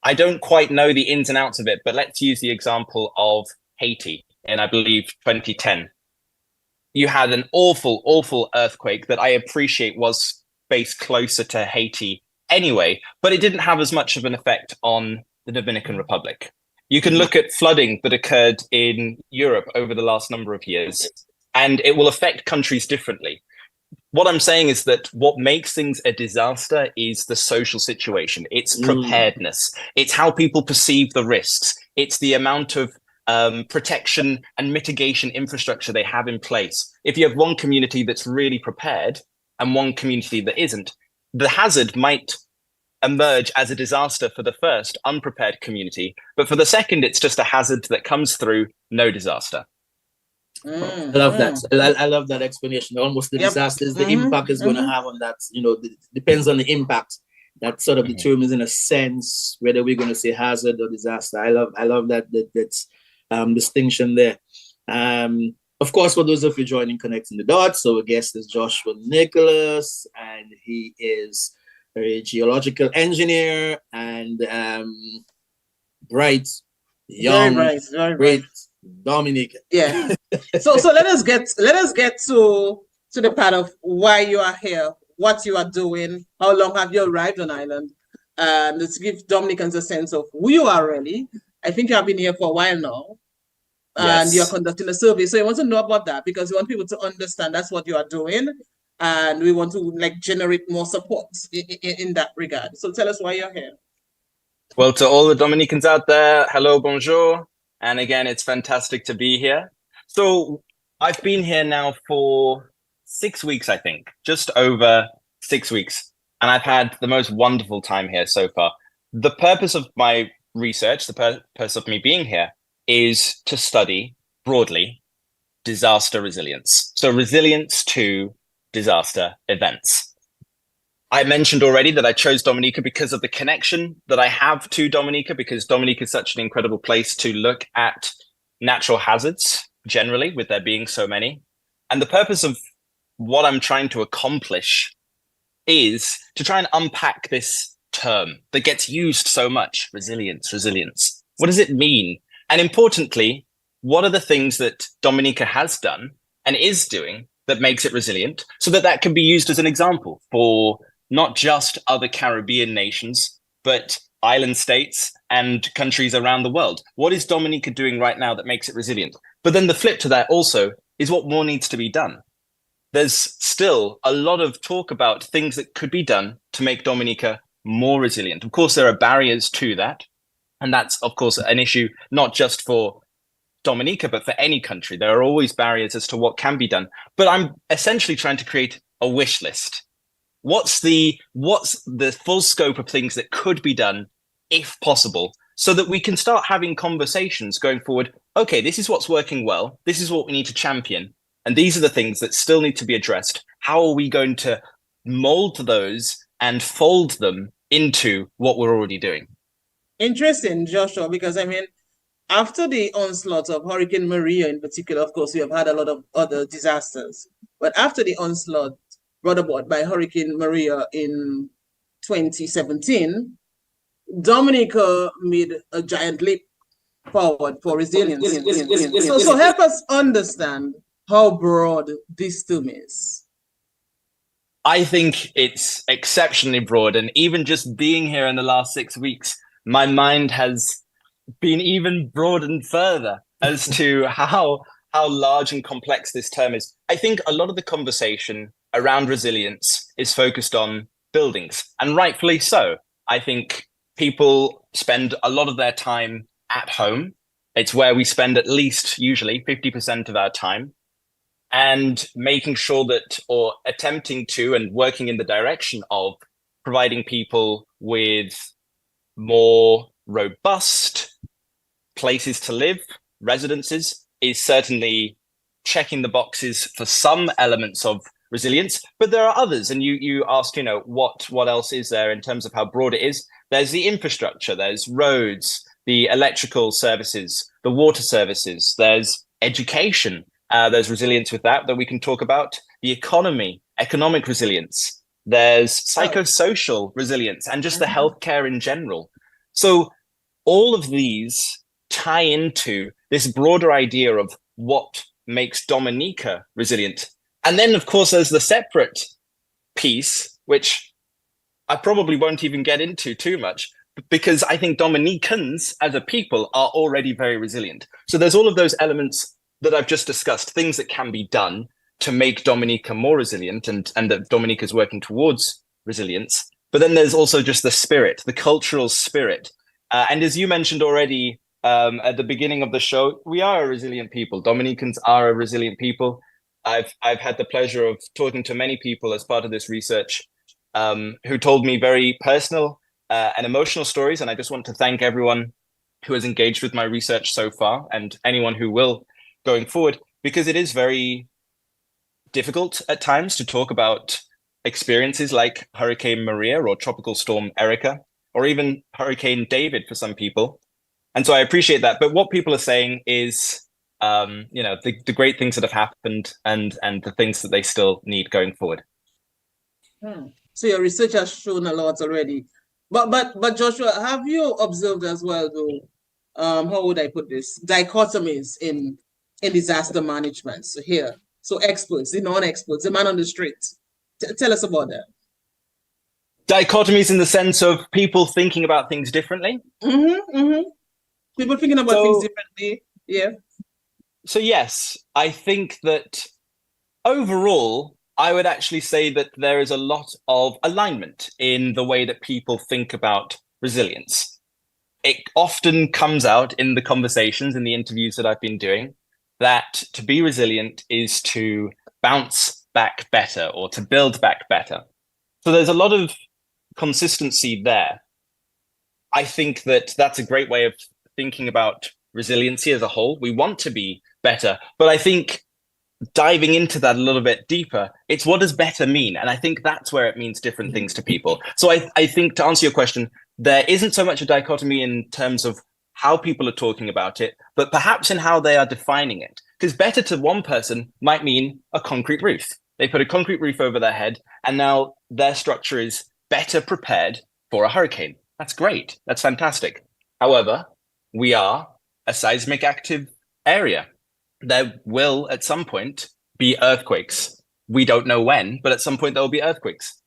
I don't quite know the ins and outs of it, but let's use the example of Haiti in, I believe, 2010. You had an awful, awful earthquake that I appreciate was based closer to Haiti anyway, but it didn't have as much of an effect on the Dominican Republic. You can look at flooding that occurred in Europe over the last number of years, and it will affect countries differently. What I'm saying is that what makes things a disaster is the social situation. It's preparedness. It's how people perceive the risks. It's the amount of protection and mitigation infrastructure they have in place. If you have one community that's really prepared and one community that isn't, the hazard might emerge as a disaster for the first unprepared community, but for the second, it's just a hazard that comes through, no disaster. I love that. I love that explanation. Almost the disasters, the impact is going to have on that. You know, depends on the impact that sort of determines, in a sense, whether we're going to say hazard or disaster. I love that distinction there. Of course, for those of you joining Connecting the Dots, so our guest is Joshua Nicholas, and he is a geological engineer and bright, young, very bright. Dominican. Yeah. So let us get to the part of why you are here, what you are doing, how long have you arrived on island, and let's give Dominicans a sense of who you are really. I think you have been here for a while now, and you're conducting a survey. So I want to know about that because we want people to understand that's what you are doing, and we want to generate more support in that regard. So tell us why you're here. Well, to all the Dominicans out there, hello, bonjour. And again, it's fantastic to be here. So I've been here now for 6 weeks, I think, just over 6 weeks. And I've had the most wonderful time here so far. The purpose of my research, the purpose of me being here, is to study broadly disaster resilience. So resilience to disaster events. I mentioned already that I chose Dominica because of the connection that I have to Dominica, because Dominica is such an incredible place to look at natural hazards generally, with there being so many. And the purpose of what I'm trying to accomplish is to try and unpack this term that gets used so much, resilience. What does it mean? And importantly, what are the things that Dominica has done and is doing that makes it resilient, so that that can be used as an example for not just other Caribbean nations, but island states and countries around the world. What is Dominica doing right now that makes it resilient? But then the flip to that also is what more needs to be done. There's still a lot of talk about things that could be done to make Dominica more resilient. Of course, there are barriers to that. And that's, of course, an issue not just for Dominica, but for any country. There are always barriers as to what can be done. But I'm essentially trying to create a wish list. What's the full scope of things that could be done if possible, so that we can start having conversations going forward? Okay, this is what's working well. This is what we need to champion. And these are the things that still need to be addressed. How are we going to mold those and fold them into what we're already doing? Interesting, Joshua, because I mean, after the onslaught of Hurricane Maria in particular, of course, we have had a lot of other disasters. But after the onslaught brought about by Hurricane Maria in 2017, Dominica made a giant leap forward for resilience. So help us understand how broad this term is. I think it's exceptionally broad. And even just being here in the last 6 weeks, my mind has been even broadened further as to how large and complex this term is. I think a lot of the conversation around resilience is focused on buildings, and rightfully so. I think people spend a lot of their time at home. It's where we spend at least usually 50% of our time, and making sure that, or attempting to, and working in the direction of providing people with more robust places to live, residences, is certainly checking the boxes for some elements of resilience. But there are others, and you ask, what else is there in terms of how broad it is? There's the infrastructure, there's roads, the electrical services, the water services, there's education, there's resilience with that we can talk about, the economy, economic resilience, there's psychosocial resilience, and just the healthcare in general. So all of these tie into this broader idea of what makes Dominica resilient. And then, of course, there's the separate piece, which I probably won't even get into too much, because I think Dominicans as a people are already very resilient. So there's all of those elements that I've just discussed, things that can be done to make Dominica more resilient, and that Dominica is working towards resilience. But then there's also just the spirit, the cultural spirit. And as you mentioned already at the beginning of the show, we are a resilient people. Dominicans are a resilient people. I've had the pleasure of talking to many people as part of this research who told me very personal and emotional stories. And I just want to thank everyone who has engaged with my research so far, and anyone who will going forward, because it is very difficult at times to talk about experiences like Hurricane Maria or Tropical Storm Erica, or even Hurricane David for some people. And so I appreciate that. But what people are saying is, the great things that have happened and the things that they still need going forward. So your research has shown a lot already. But Joshua, have you observed as well, though, how would I put this, dichotomies in disaster management? So experts, the non-experts, the man on the street. Tell us about that. Dichotomies in the sense of people thinking about things differently? People thinking about things differently, yeah. So yes, I think that overall, I would actually say that there is a lot of alignment in the way that people think about resilience. It often comes out in the conversations, in the interviews that I've been doing, that to be resilient is to bounce back better or to build back better. So there's a lot of consistency there. I think that that's a great way of thinking about resiliency as a whole. We want to be better, but I think diving into that a little bit deeper, it's what does better mean? And I think that's where it means different things to people. So I think, to answer your question, there isn't so much a dichotomy in terms of how people are talking about it, but perhaps in how they are defining it. Because better to one person might mean a concrete roof. They put a concrete roof over their head, and now their structure is better prepared for a hurricane. That's great. That's fantastic. However, we are a seismic active area. There will, at some point, be earthquakes. We don't know when, but at some point there will be earthquakes.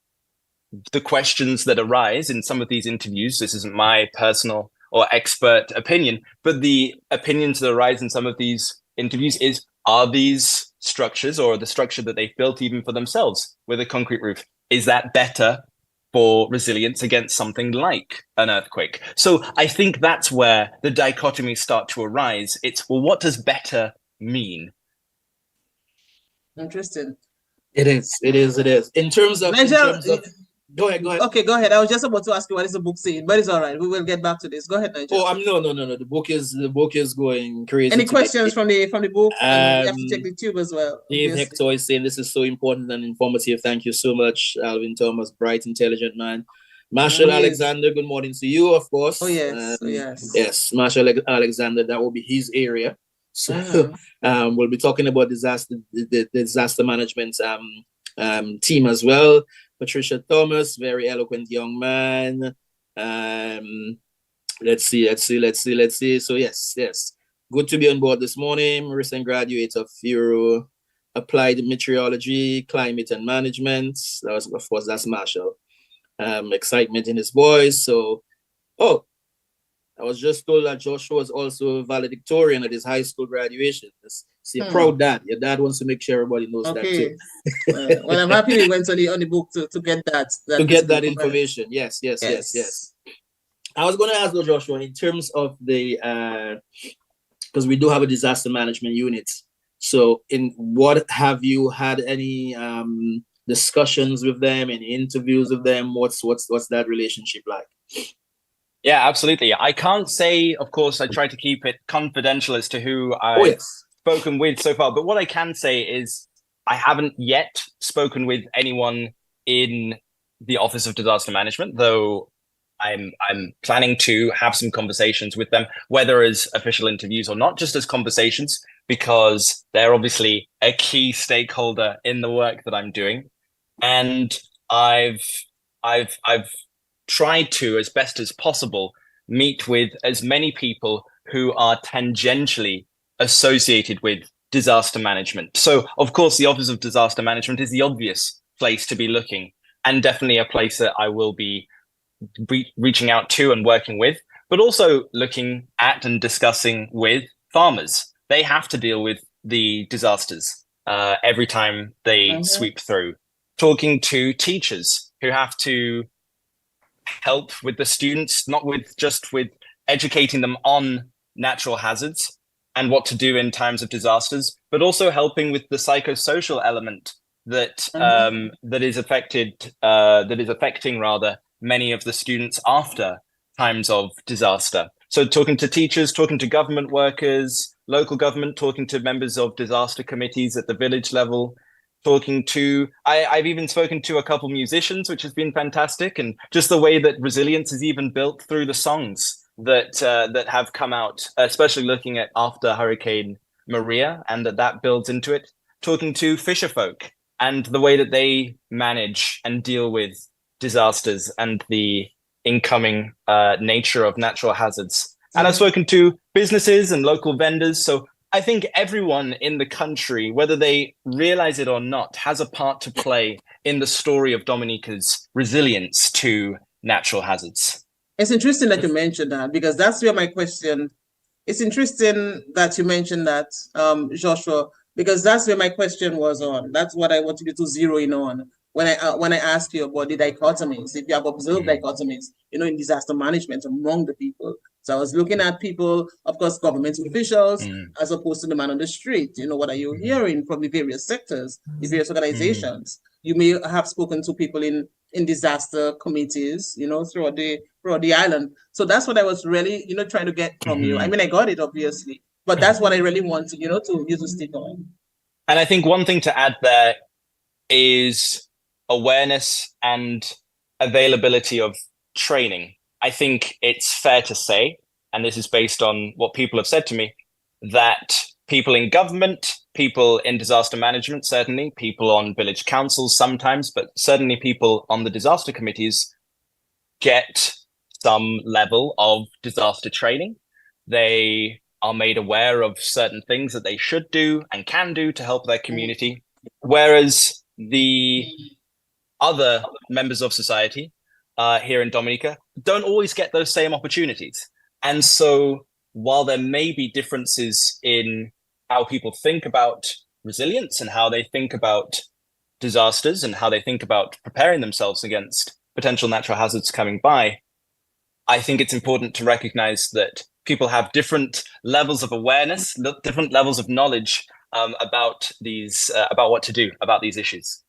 The questions that arise in some of these interviews, this isn't my personal or expert opinion, but the opinions that arise in some of these interviews is, are these structures, or the structure that they've built even for themselves with a concrete roof, is that better for resilience against something like an earthquake? So I think that's where the dichotomies start to arise. It's, well, what does better mean? Interesting. It is. In terms of go ahead. Okay, go ahead. I was just about to ask you what is the book saying, but it's all right. We will get back to this. Go ahead, Nigel. Oh, no. The book is going crazy. Any questions from the book? You have to check the tube as well. Dave Hector is saying this is so important and informative. Thank you so much, Alvin Thomas, bright, intelligent man. Marshall Alexander, good morning to you, of course. Oh yes, yes. Yes, Marshall Alexander, that will be his area. So we'll be talking about the disaster management team as well. Patricia Thomas, very eloquent young man. Let's see. So yes. Good to be on board this morning. Recent graduate of Euro Applied Meteorology, Climate and Management. That's Marshall. Excitement in his voice. So, I was just told that Joshua was also valedictorian at his high school graduation. See, a proud dad. Your dad wants to make sure everybody knows that too. Well, I'm happy we went on the book to get that. To get that information. Yes. I was going to ask though, Joshua, in terms of the, because we do have a disaster management unit. So have you had any discussions with them, any interviews with them? What's that relationship like? Yeah, absolutely. I can't say, of course, I try to keep it confidential as to who I've spoken with so far. But what I can say is I haven't yet spoken with anyone in the Office of Disaster Management, though I'm planning to have some conversations with them, whether as official interviews or not, just as conversations, because they're obviously a key stakeholder in the work that I'm doing. And I've tried to, as best as possible, meet with as many people who are tangentially associated with disaster management. So, of course, the Office of Disaster Management is the obvious place to be looking, and definitely a place that I will be reaching out to and working with, but also looking at and discussing with farmers. They have to deal with the disasters every time they sweep through. Talking to teachers who have to help with the students, not with just with educating them on natural hazards and what to do in times of disasters, but also helping with the psychosocial element that that is affecting rather many of the students after times of disaster. So talking to teachers, talking to government workers, local government, talking to members of disaster committees at the village level, talking to, I've even spoken to a couple musicians, which has been fantastic. And just the way that resilience is even built through the songs that have come out, especially looking at after Hurricane Maria, and that builds into it. Talking to fisher folk and the way that they manage and deal with disasters and the incoming nature of natural hazards. And I've spoken to businesses and local vendors. So I think everyone in the country, whether they realize it or not, has a part to play in the story of Dominica's resilience to natural hazards. It's interesting that you mentioned that, because that's where my question, it's interesting that you mentioned that, Joshua, because that's where my question was on. That's what I wanted you to zero in on when I asked you about the dichotomies, if you have observed dichotomies, in disaster management among the people. So I was looking at people, of course, government officials, as opposed to the man on the street. What are you hearing from the various sectors, the various organizations? You may have spoken to people in disaster committees, throughout the island. So that's what I was really, trying to get from you. I mean, I got it, obviously, but that's what I really wanted, to stick on. And I think one thing to add there is awareness and availability of training. I think it's fair to say, and this is based on what people have said to me, that people in government, people in disaster management, certainly, people on village councils sometimes, but certainly people on the disaster committees get some level of disaster training. They are made aware of certain things that they should do and can do to help their community, whereas the other members of society here in Dominica don't always get those same opportunities. And so while there may be differences in how people think about resilience and how they think about disasters and how they think about preparing themselves against potential natural hazards coming by, I think it's important to recognize that people have different levels of awareness, different levels of knowledge about what to do about these issues.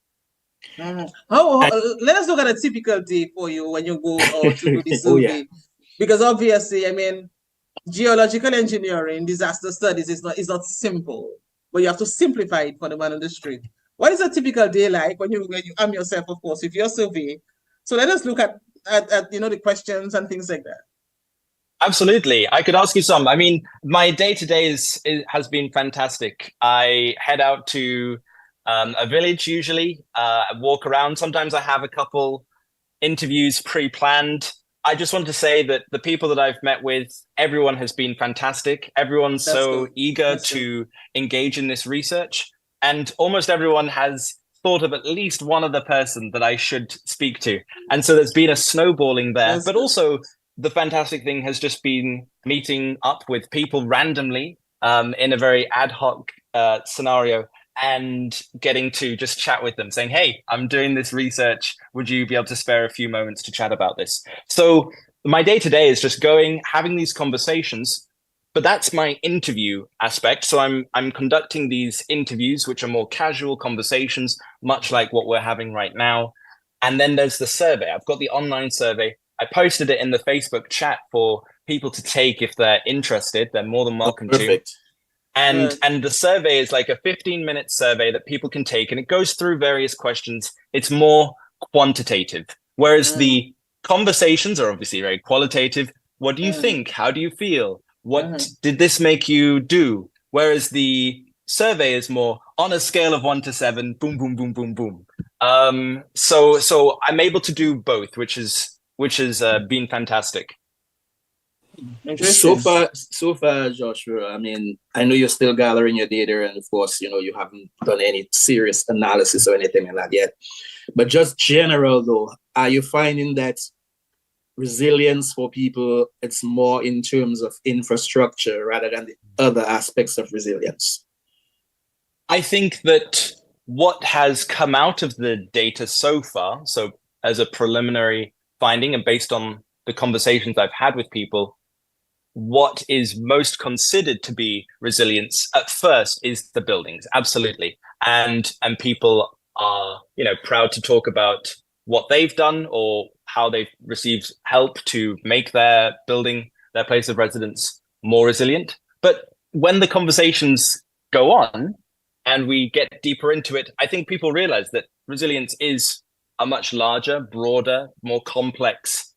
Let us look at a typical day for you when you go out to do the survey. Because obviously, I mean, geological engineering, disaster studies is not simple, but you have to simplify it for the man on the street. What is a typical day like when you arm yourself, of course, with your survey? So let us look at the questions and things like that. Absolutely. I could ask you some. I mean, my day-to-day has been fantastic. I head out to a village usually, walk around. Sometimes I have a couple interviews pre-planned. I just want to say that the people that I've met with, everyone has been fantastic. Everyone's so eager to engage in this research. And almost everyone has thought of at least one other person that I should speak to. And so there's been a snowballing there. But also the fantastic thing has just been meeting up with people randomly in a very ad hoc scenario and getting to just chat with them, saying, hey, I'm doing this research. Would you be able to spare a few moments to chat about this? So my day-to-day is just going, having these conversations, but that's my interview aspect. So I'm conducting these interviews, which are more casual conversations, much like what we're having right now. And then there's the survey. I've got the online survey. I posted it in the Facebook chat for people to take if they're interested. They're more than welcome to. And the survey is like a 15-minute survey that people can take, and it goes through various questions. It's more quantitative, whereas the conversations are obviously very qualitative. What do you think? How do you feel? What did this make you do? Whereas the survey is more on a scale of 1 to 7, boom, boom, boom, boom, boom. So I'm able to do both, which has been fantastic. Interesting. So far, Joshua, I mean, I know you're still gathering your data, and of course, you know, you haven't done any serious analysis or anything like that yet. But just general though, are you finding that resilience for people, it's more in terms of infrastructure rather than the other aspects of resilience? I think that what has come out of the data so far, so as a preliminary finding and based on the conversations I've had with people, what is most considered to be resilience at first is the buildings, absolutely. And people are, you know, proud to talk about what they've done or how they've received help to make their building, their place of residence more resilient. But when the conversations go on and we get deeper into it, I think people realize that resilience is a much larger, broader, more complex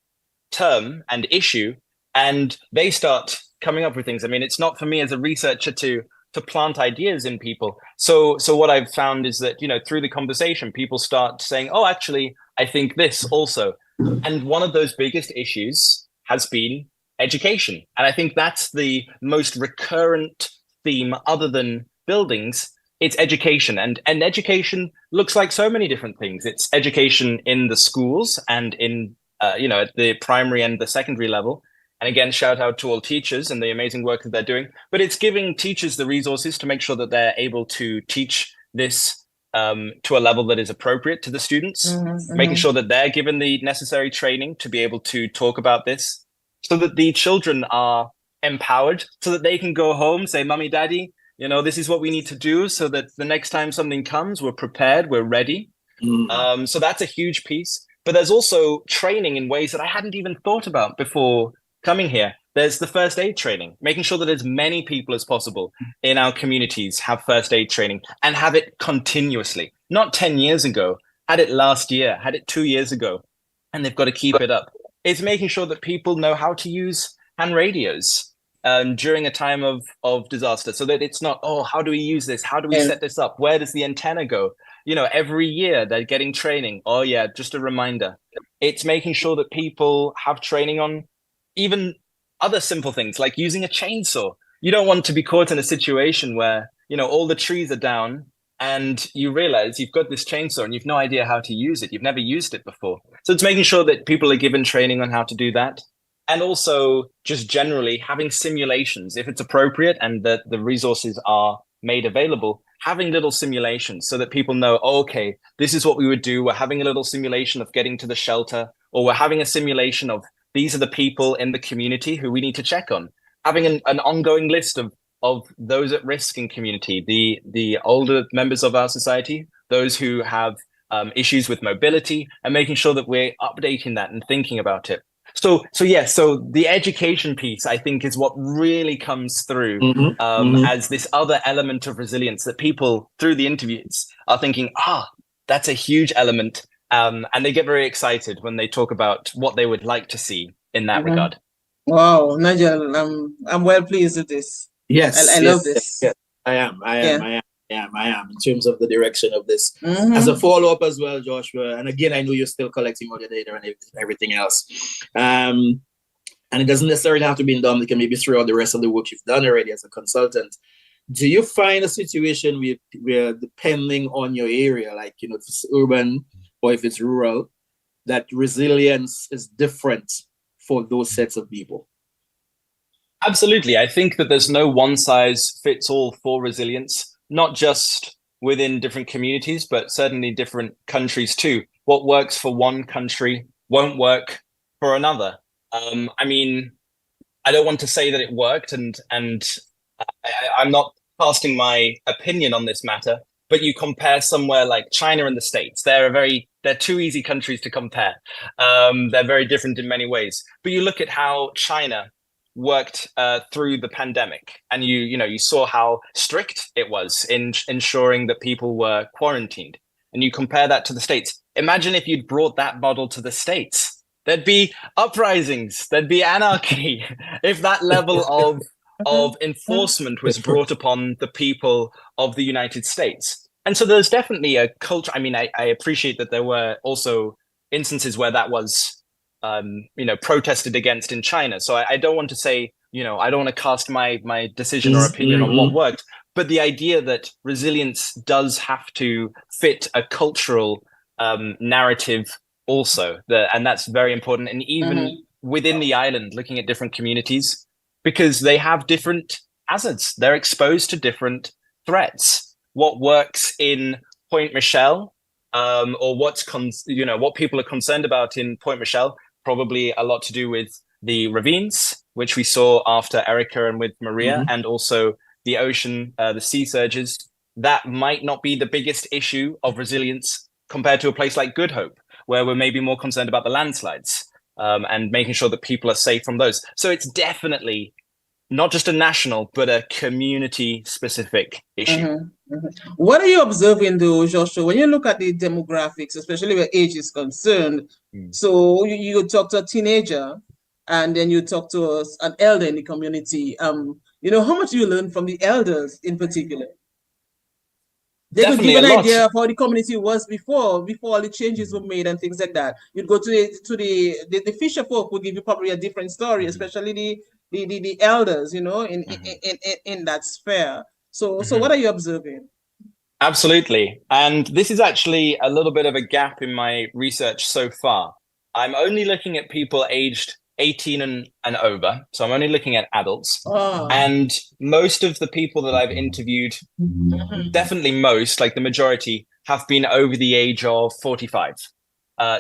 term and issue, and they start coming up with things. I mean, it's not for me as a researcher to plant ideas in people. So what I've found is that, you know, through the conversation, people start saying, oh, actually, I think this also. And one of those biggest issues has been education. And I think that's the most recurrent theme other than buildings. It's education. And education looks like so many different things. It's education in the schools and in you know, at the primary and the secondary level. And again, shout out to all teachers and the amazing work that they're doing. But it's giving teachers the resources to make sure that they're able to teach this to a level that is appropriate to the students, making sure that they're given the necessary training to be able to talk about this so that the children are empowered, so that they can go home, say, Mummy, Daddy, you know, this is what we need to do so that the next time something comes, we're prepared, we're ready. So that's a huge piece. But there's also training in ways that I hadn't even thought about before coming here. There's the first aid training, making sure that as many people as possible in our communities have first aid training and have it continuously. Not 10 years ago, had it last year, had it 2 years ago, and they've got to keep it up. It's making sure that people know how to use hand radios during a time of disaster, so that it's not, oh, how do we use this? How do we set this up? Where does the antenna go? You know, every year they're getting training. Oh yeah, just a reminder. It's making sure that people have training on even other simple things like using a chainsaw. You don't want to be caught in a situation where, you know, all the trees are down and you realize you've got this chainsaw and you've no idea how to use it. You've never used it before. So it's making sure that people are given training on how to do that. And also just generally having simulations, if it's appropriate and that the resources are made available, having little simulations so that people know, oh, okay, this is what we would do. We're having a little simulation of getting to the shelter, or we're having a simulation of these are the people in the community who we need to check on. Having an ongoing list of those at risk in community, the older members of our society, those who have issues with mobility, and making sure that we're updating that and thinking about it. So the education piece, I think, is what really comes through as this other element of resilience that people through the interviews are thinking, that's a huge element. And they get very excited when they talk about what they would like to see in that regard. Wow, Nigel, I'm well pleased with this. Yes, I love this. Yes, I am. In terms of the direction of this. As a follow-up as well, Joshua, and again, I know you're still collecting all your data and everything else. And it doesn't necessarily have to be in Dom, it can maybe throughout the rest of the work you've done already as a consultant. Do you find a situation where depending on your area, like, you know, if it's urban or if it's rural, that resilience is different for those sets of people? Absolutely. I think that there's no one size fits all for resilience, not just within different communities, but certainly different countries too. What works for one country won't work for another. I mean, I don't want to say that it worked, and I'm not casting my opinion on this matter, but you compare somewhere like China and the States, they're two easy countries to compare. They're very different in many ways, but you look at how China worked through the pandemic, and you saw how strict it was in ensuring that people were quarantined, and you compare that to the States. Imagine if you'd brought that model to the States. There'd be uprisings, there'd be anarchy if that level of enforcement was brought upon the people of the United States. And so there's definitely a culture. I mean, I appreciate that there were also instances where that was protested against in China. So I don't want to say, I don't want to cast my decision or opinion on what worked. But the idea that resilience does have to fit a cultural narrative also, and that's very important. And even within the island, looking at different communities, because they have different hazards. They're exposed to different threats. What works in Point Michelle, or what people are concerned about in Point Michelle, probably a lot to do with the ravines, which we saw after Erica and with Maria, and also the ocean, the sea surges. That might not be the biggest issue of resilience compared to a place like Good Hope, where we're maybe more concerned about the landslides and making sure that people are safe from those. So it's definitely not just a national, but a community-specific issue. What are you observing, though, Joshua, when you look at the demographics, especially where age is concerned? So you talk to a teenager, and then you talk to an elder in the community. How much do you learn from the elders in particular? They could give an idea of how the community was before all the changes were made and things like that. You'd go to the fisher folk would give you probably a different story, especially the elders, in that sphere. So what are you observing? Absolutely. And this is actually a little bit of a gap in my research so far. I'm only looking at people aged 18 and over. So I'm only looking at adults. And most of the people that I've interviewed, definitely most, like the majority, have been over the age of 45,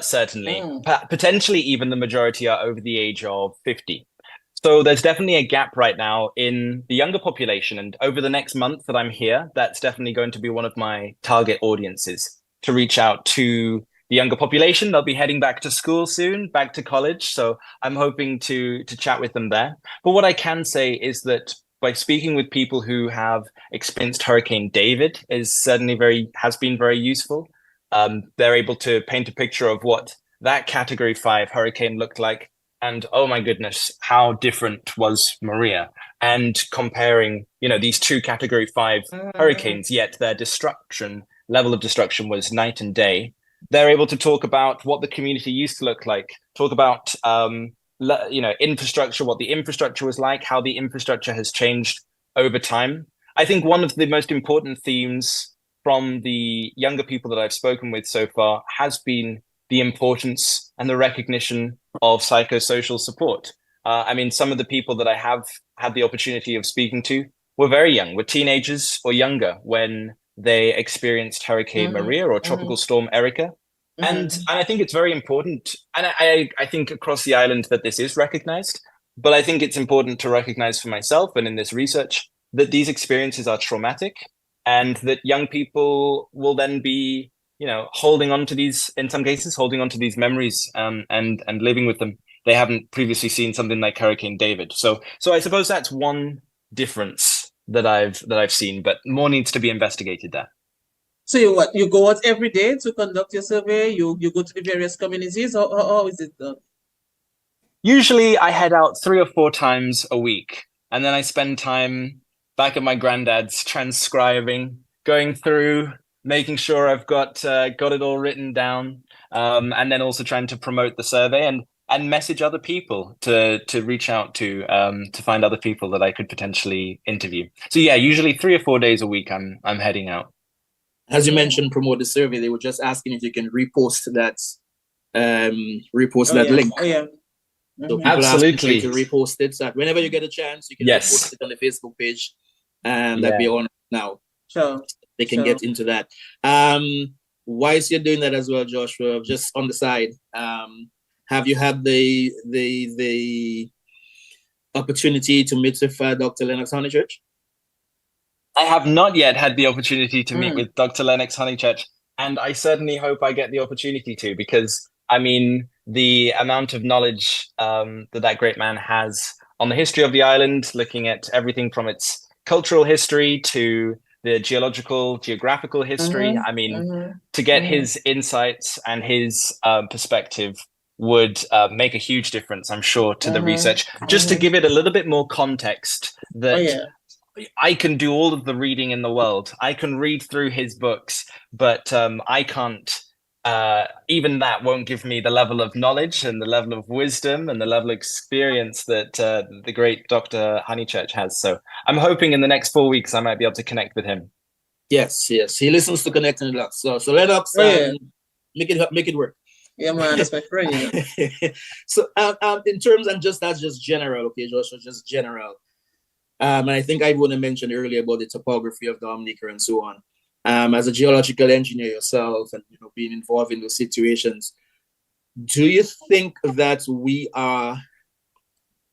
certainly. Potentially even the majority are over the age of 50. So there's definitely a gap right now in the younger population. And over the next month that I'm here, that's definitely going to be one of my target audiences, to reach out to the younger population. They'll be heading back to school soon, back to college. So I'm hoping to chat with them there. But what I can say is that by speaking with people who have experienced Hurricane David has been very useful. They're able to paint a picture of what that Category 5 hurricane looked like. And oh my goodness, how different was Maria? And comparing, these two Category 5 hurricanes, yet their level of destruction was night and day. They're able to talk about what the community used to look like, talk about, infrastructure, what the infrastructure was like, how the infrastructure has changed over time. I think one of the most important themes from the younger people that I've spoken with so far has been the importance and the recognition of psychosocial support. Some of the people that I have had the opportunity of speaking to were very young, were teenagers or younger when they experienced Hurricane Maria or Tropical Storm Erica. And I think it's very important, and I think across the island that this is recognized, but I think it's important to recognize for myself and in this research that these experiences are traumatic, and that young people will then be holding on to these, in some cases, holding on to these memories and living with them. They haven't previously seen something like Hurricane David. So I suppose that's one difference that I've seen, but more needs to be investigated there. So you go out every day to conduct your survey? You go to the various communities, or how is it done? Usually I head out 3 or 4 times a week, and then I spend time back at my granddad's transcribing, going through, making sure I've got it all written down, and then also trying to promote the survey and message other people to reach out to find other people that I could potentially interview. So yeah, usually 3 or 4 days a week I'm heading out. As you mentioned, promote the survey. They were just asking if you can repost that link. Oh yeah. So people absolutely ask you to repost it. So whenever you get a chance, you can repost it on the Facebook page, and that be on now. Sure. They can get into that. Whilst you're doing that as well, Joshua, just on the side, have you had the opportunity to meet with Dr. Lennox Honeychurch? I have not yet had the opportunity to meet with Dr. Lennox Honeychurch, and I certainly hope I get the opportunity to, because the amount of knowledge that great man has on the history of the island, looking at everything from its cultural history to the geographical history. To get his insights and his perspective would make a huge difference, I'm sure, to the research. Just to give it a little bit more context, that I can do all of the reading in the world. I can read through his books, but I can't even that won't give me the level of knowledge and the level of wisdom and the level of experience that the great Dr. Honeychurch has. So I'm hoping in the next 4 weeks I might be able to connect with him. Yes, he listens to Connecting the Dots. So let us make it work. Yeah, man, that's my friend, you know. So in terms, and that's just general, okay, Joshua, just general. And I think I want to mention earlier about the topography of Dominica and so on. As a geological engineer yourself, and being involved in those situations, do you think that we are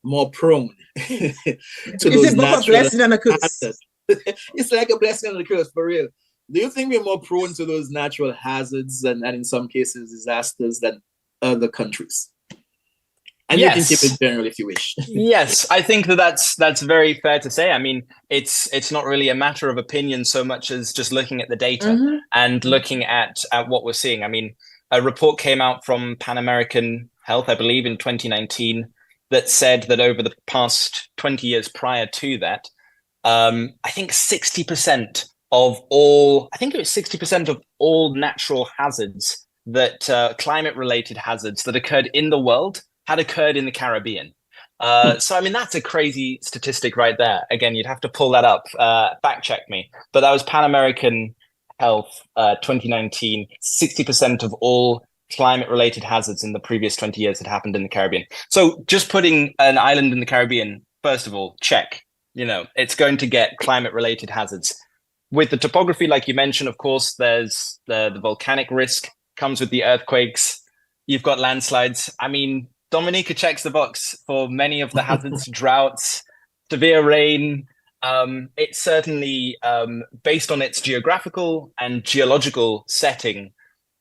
more prone to those natural? A blessing and a curse? It's like a blessing and a curse, for real. Do you think we're more prone to those natural hazards and in some cases disasters than other countries? And yes. You can keep it general if you wish. Yes, I think that's very fair to say. I mean, it's not really a matter of opinion so much as just looking at the data and looking at what we're seeing. I mean, a report came out from Pan American Health, I believe, in 2019 that said that over the past 20 years prior to that, I think 60% of all, I think it was 60% of all natural hazards that climate-related hazards that occurred in the world had occurred in the Caribbean. So, I mean, that's a crazy statistic right there. Again, you'd have to pull that up, fact check me. But that was Pan American Health 2019, 60% of all climate-related hazards in the previous 20 years had happened in the Caribbean. So just putting an island in the Caribbean, first of all, check. It's going to get climate-related hazards. With the topography, like you mentioned, of course, there's the volcanic risk, comes with the earthquakes. You've got landslides. I mean, Dominica checks the box for many of the hazards, droughts, severe rain. It's certainly, based on its geographical and geological setting,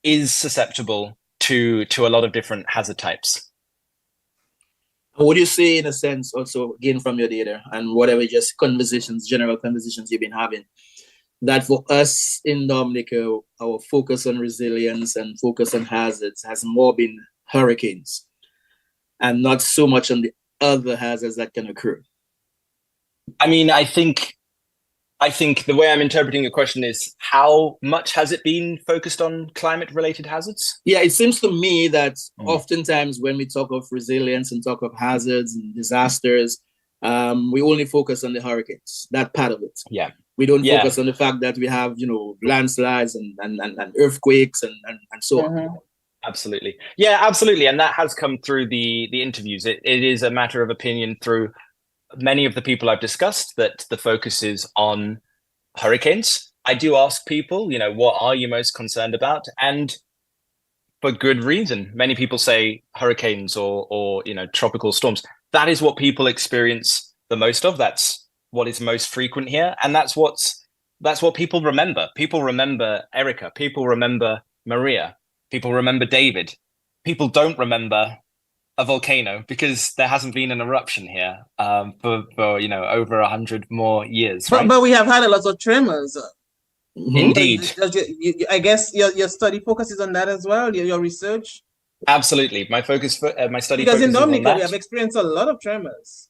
is susceptible to a lot of different hazard types. What do you say, in a sense, also, again, from your data and whatever just general conversations you've been having, that for us in Dominica, our focus on resilience and focus on hazards has more been hurricanes and not so much on the other hazards that can occur? I mean, I think the way I'm interpreting your question is, how much has it been focused on climate-related hazards? Yeah, it seems to me that oftentimes when we talk of resilience and talk of hazards and disasters, we only focus on the hurricanes, that part of it. Yeah. We don't focus on the fact that we have, landslides and earthquakes and so on. Absolutely. Yeah, absolutely. And that has come through the interviews. It is a matter of opinion through many of the people I've discussed that the focus is on hurricanes. I do ask people, what are you most concerned about? And for good reason. Many people say hurricanes or tropical storms. That is what people experience the most of. That's what is most frequent here. And that's what people remember. People remember Erica. People remember Maria. People remember David. People don't remember a volcano because there hasn't been an eruption here for over 100 more years. Right? But we have had a lot of tremors. Indeed. I guess your study focuses on that as well. Your research. Absolutely, my study because in Dominica we have experienced a lot of tremors.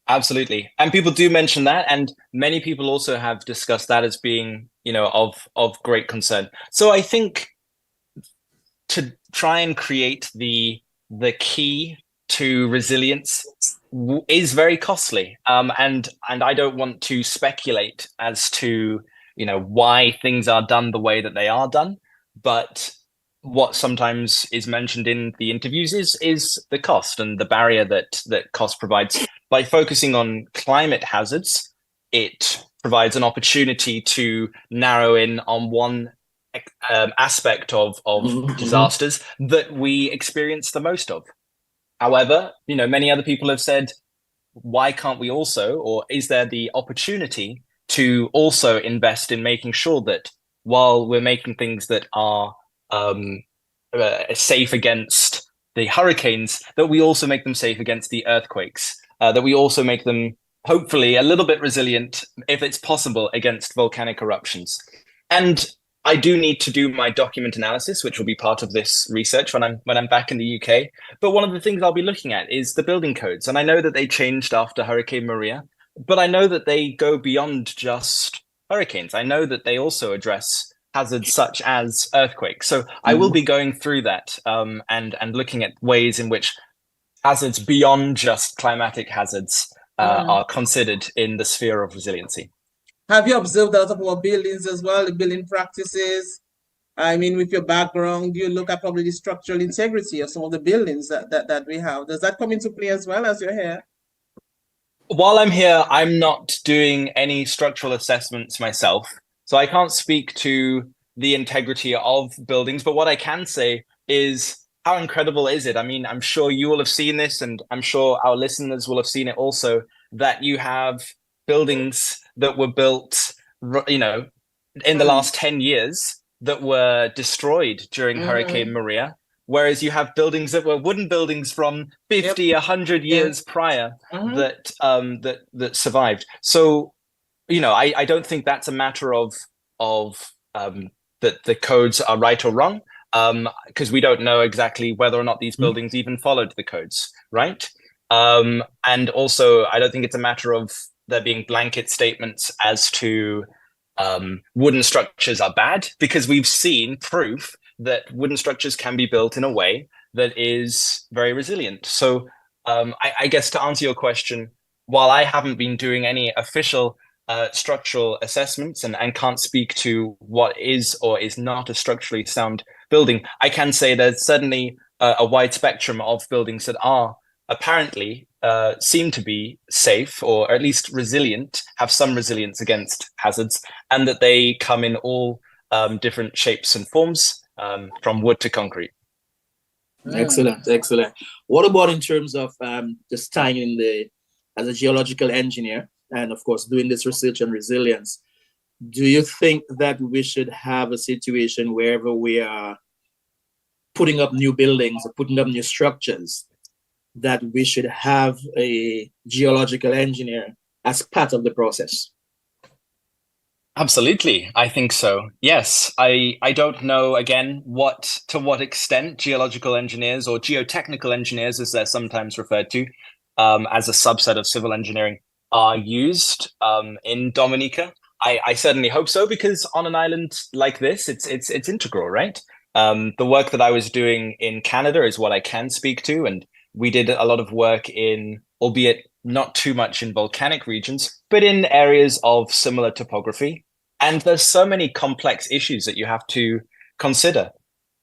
Absolutely, and people do mention that, and many people also have discussed that as being of great concern. So I think to try and create the key to resilience is very costly, and I don't want to speculate as to why things are done the way that they are done, but what sometimes is mentioned in the interviews is the cost and the barrier that cost provides. By focusing on climate hazards, it provides an opportunity to narrow in on one aspect of disasters that we experience the most of. However, many other people have said, why can't we also, or is there the opportunity to also invest in making sure that while we're making things that are safe against the hurricanes, that we also make them safe against the earthquakes, that we also make them hopefully a little bit resilient, if it's possible, against volcanic eruptions. And I do need to do my document analysis, which will be part of this research when I'm back in the UK. But one of the things I'll be looking at is the building codes. And I know that they changed after Hurricane Maria, but I know that they go beyond just hurricanes. I know that they also address hazards such as earthquakes. So I will be going through that and looking at ways in which hazards beyond just climatic hazards are considered in the sphere of resiliency. Have you observed a lot of our buildings as well, the building practices? I mean, with your background, you look at probably the structural integrity of some of the buildings that we have. Does that come into play as well as you're here? While I'm here, I'm not doing any structural assessments myself, so I can't speak to the integrity of buildings. But what I can say is, how incredible is it? I mean, I'm sure you will have seen this, and I'm sure our listeners will have seen it also, that you have buildings that were built, you know, in the last 10 years that were destroyed during Hurricane Maria, whereas you have buildings that were wooden buildings from 50, 100 years prior that survived. So, you know, I don't think that's a matter of that the codes are right or wrong, because we don't know exactly whether or not these buildings even followed the codes, right? And also, I don't think it's a matter of there being blanket statements as to wooden structures are bad, because we've seen proof that wooden structures can be built in a way that is very resilient. So I guess to answer your question, while I haven't been doing any official structural assessments and can't speak to what is or is not a structurally sound building, I can say there's certainly a wide spectrum of buildings that are apparently seem to be safe, or at least resilient, have some resilience against hazards, and that they come in all different shapes and forms, from wood to concrete. Excellent, excellent. What about in terms of just tying in as a geological engineer, and of course doing this research on resilience, do you think that we should have a situation wherever we are putting up new buildings or putting up new structures, that we should have a geological engineer as part of the process? Absolutely, I think so. Yes, I don't know, again, to what extent geological engineers, or geotechnical engineers as they're sometimes referred to, as a subset of civil engineering, are used in Dominica. I certainly hope so, because on an island like this, it's integral, right? The work that I was doing in Canada is what I can speak to, and we did a lot of work in, albeit not too much in volcanic regions, but in areas of similar topography. And there's so many complex issues that you have to consider.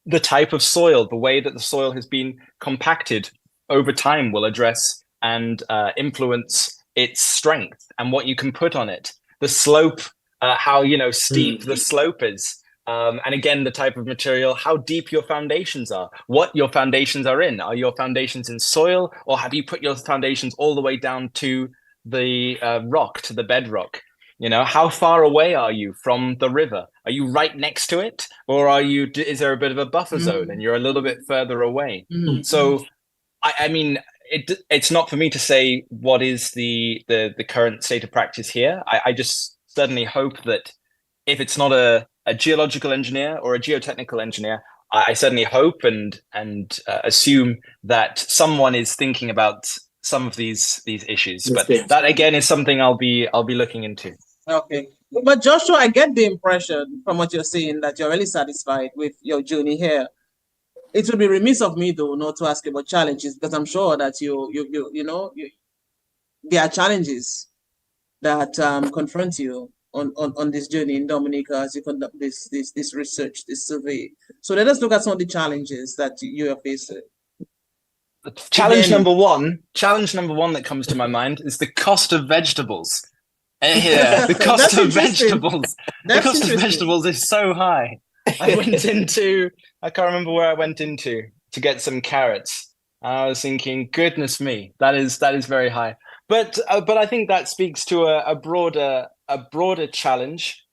The type of soil, the way that the soil has been compacted over time will address and influence its strength and what you can put on it. The slope, how steep the slope is. And again, the type of material, how deep your foundations are, what your foundations are in. Are your foundations in soil, or have you put your foundations all the way down to the rock, to the bedrock? You know, how far away are you from the river? Are you right next to it, or is there a bit of a buffer zone and you're a little bit further away? So, I mean, it's not for me to say what is the current state of practice here. I just certainly hope that if it's not a geological engineer or a geotechnical engineer, I certainly hope and assume that someone is thinking about some of these issues. But that again is something I'll be looking into. Okay, but Joshua, I get the impression from what you're saying that you're really satisfied with your journey here. It would be remiss of me, though, not to ask about challenges, because I'm sure that there are challenges that confront you on this journey in Dominica as you conduct this research, this survey. So let us look at some of the challenges that you are facing. Challenge number one that comes to my mind is the cost of vegetables. Yeah, the cost of vegetables. The cost of vegetables is so high. I can't remember where I went into to get some carrots. I was thinking, goodness me, that is very high. But I think that speaks to a broader challenge,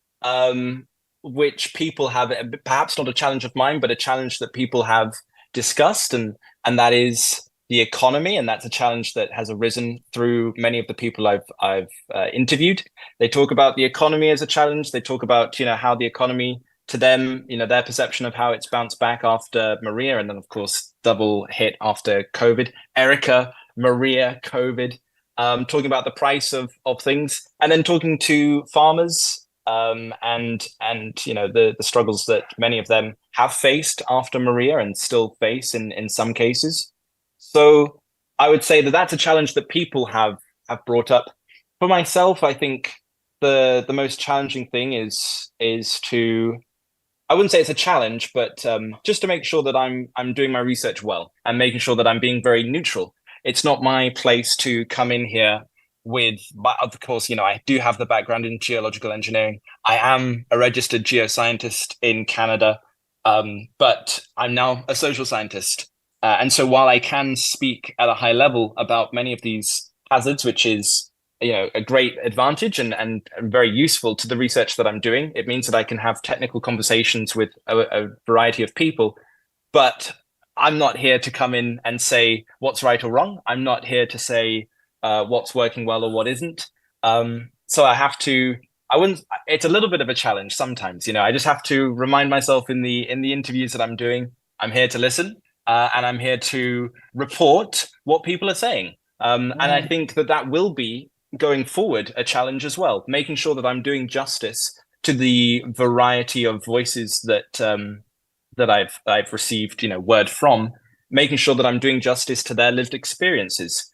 which people have, perhaps not a challenge of mine, but a challenge that people have discussed, and that is the economy, and that's a challenge that has arisen through many of the people I've interviewed. They talk about the economy as a challenge. They talk about how the economy, to them, their perception of how it's bounced back after Maria, and then of course double hit after COVID. Erica, Maria, COVID. Talking about the price of things, and then talking to farmers and the struggles that many of them have faced after Maria and still face in some cases. So I would say that that's a challenge that people have brought up. For myself, I think the most challenging thing is to, I wouldn't say it's a challenge, but just to make sure that I'm doing my research well and making sure that I'm being very neutral. It's not my place to come in here but of course, I do have the background in geological engineering. I am a registered geoscientist in Canada, but I'm now a social scientist. And so while I can speak at a high level about many of these hazards, which is a great advantage and very useful to the research that I'm doing, it means that I can have technical conversations with a variety of people. But I'm not here to come in and say what's right or wrong. I'm not here to say what's working well or what isn't. So it's a little bit of a challenge sometimes. I just have to remind myself in the interviews that I'm doing, I'm here to listen and I'm here to report what people are saying. And I think that will be going forward a challenge as well, making sure that I'm doing justice to the variety of voices that I've received word from, making sure that I'm doing justice to their lived experiences,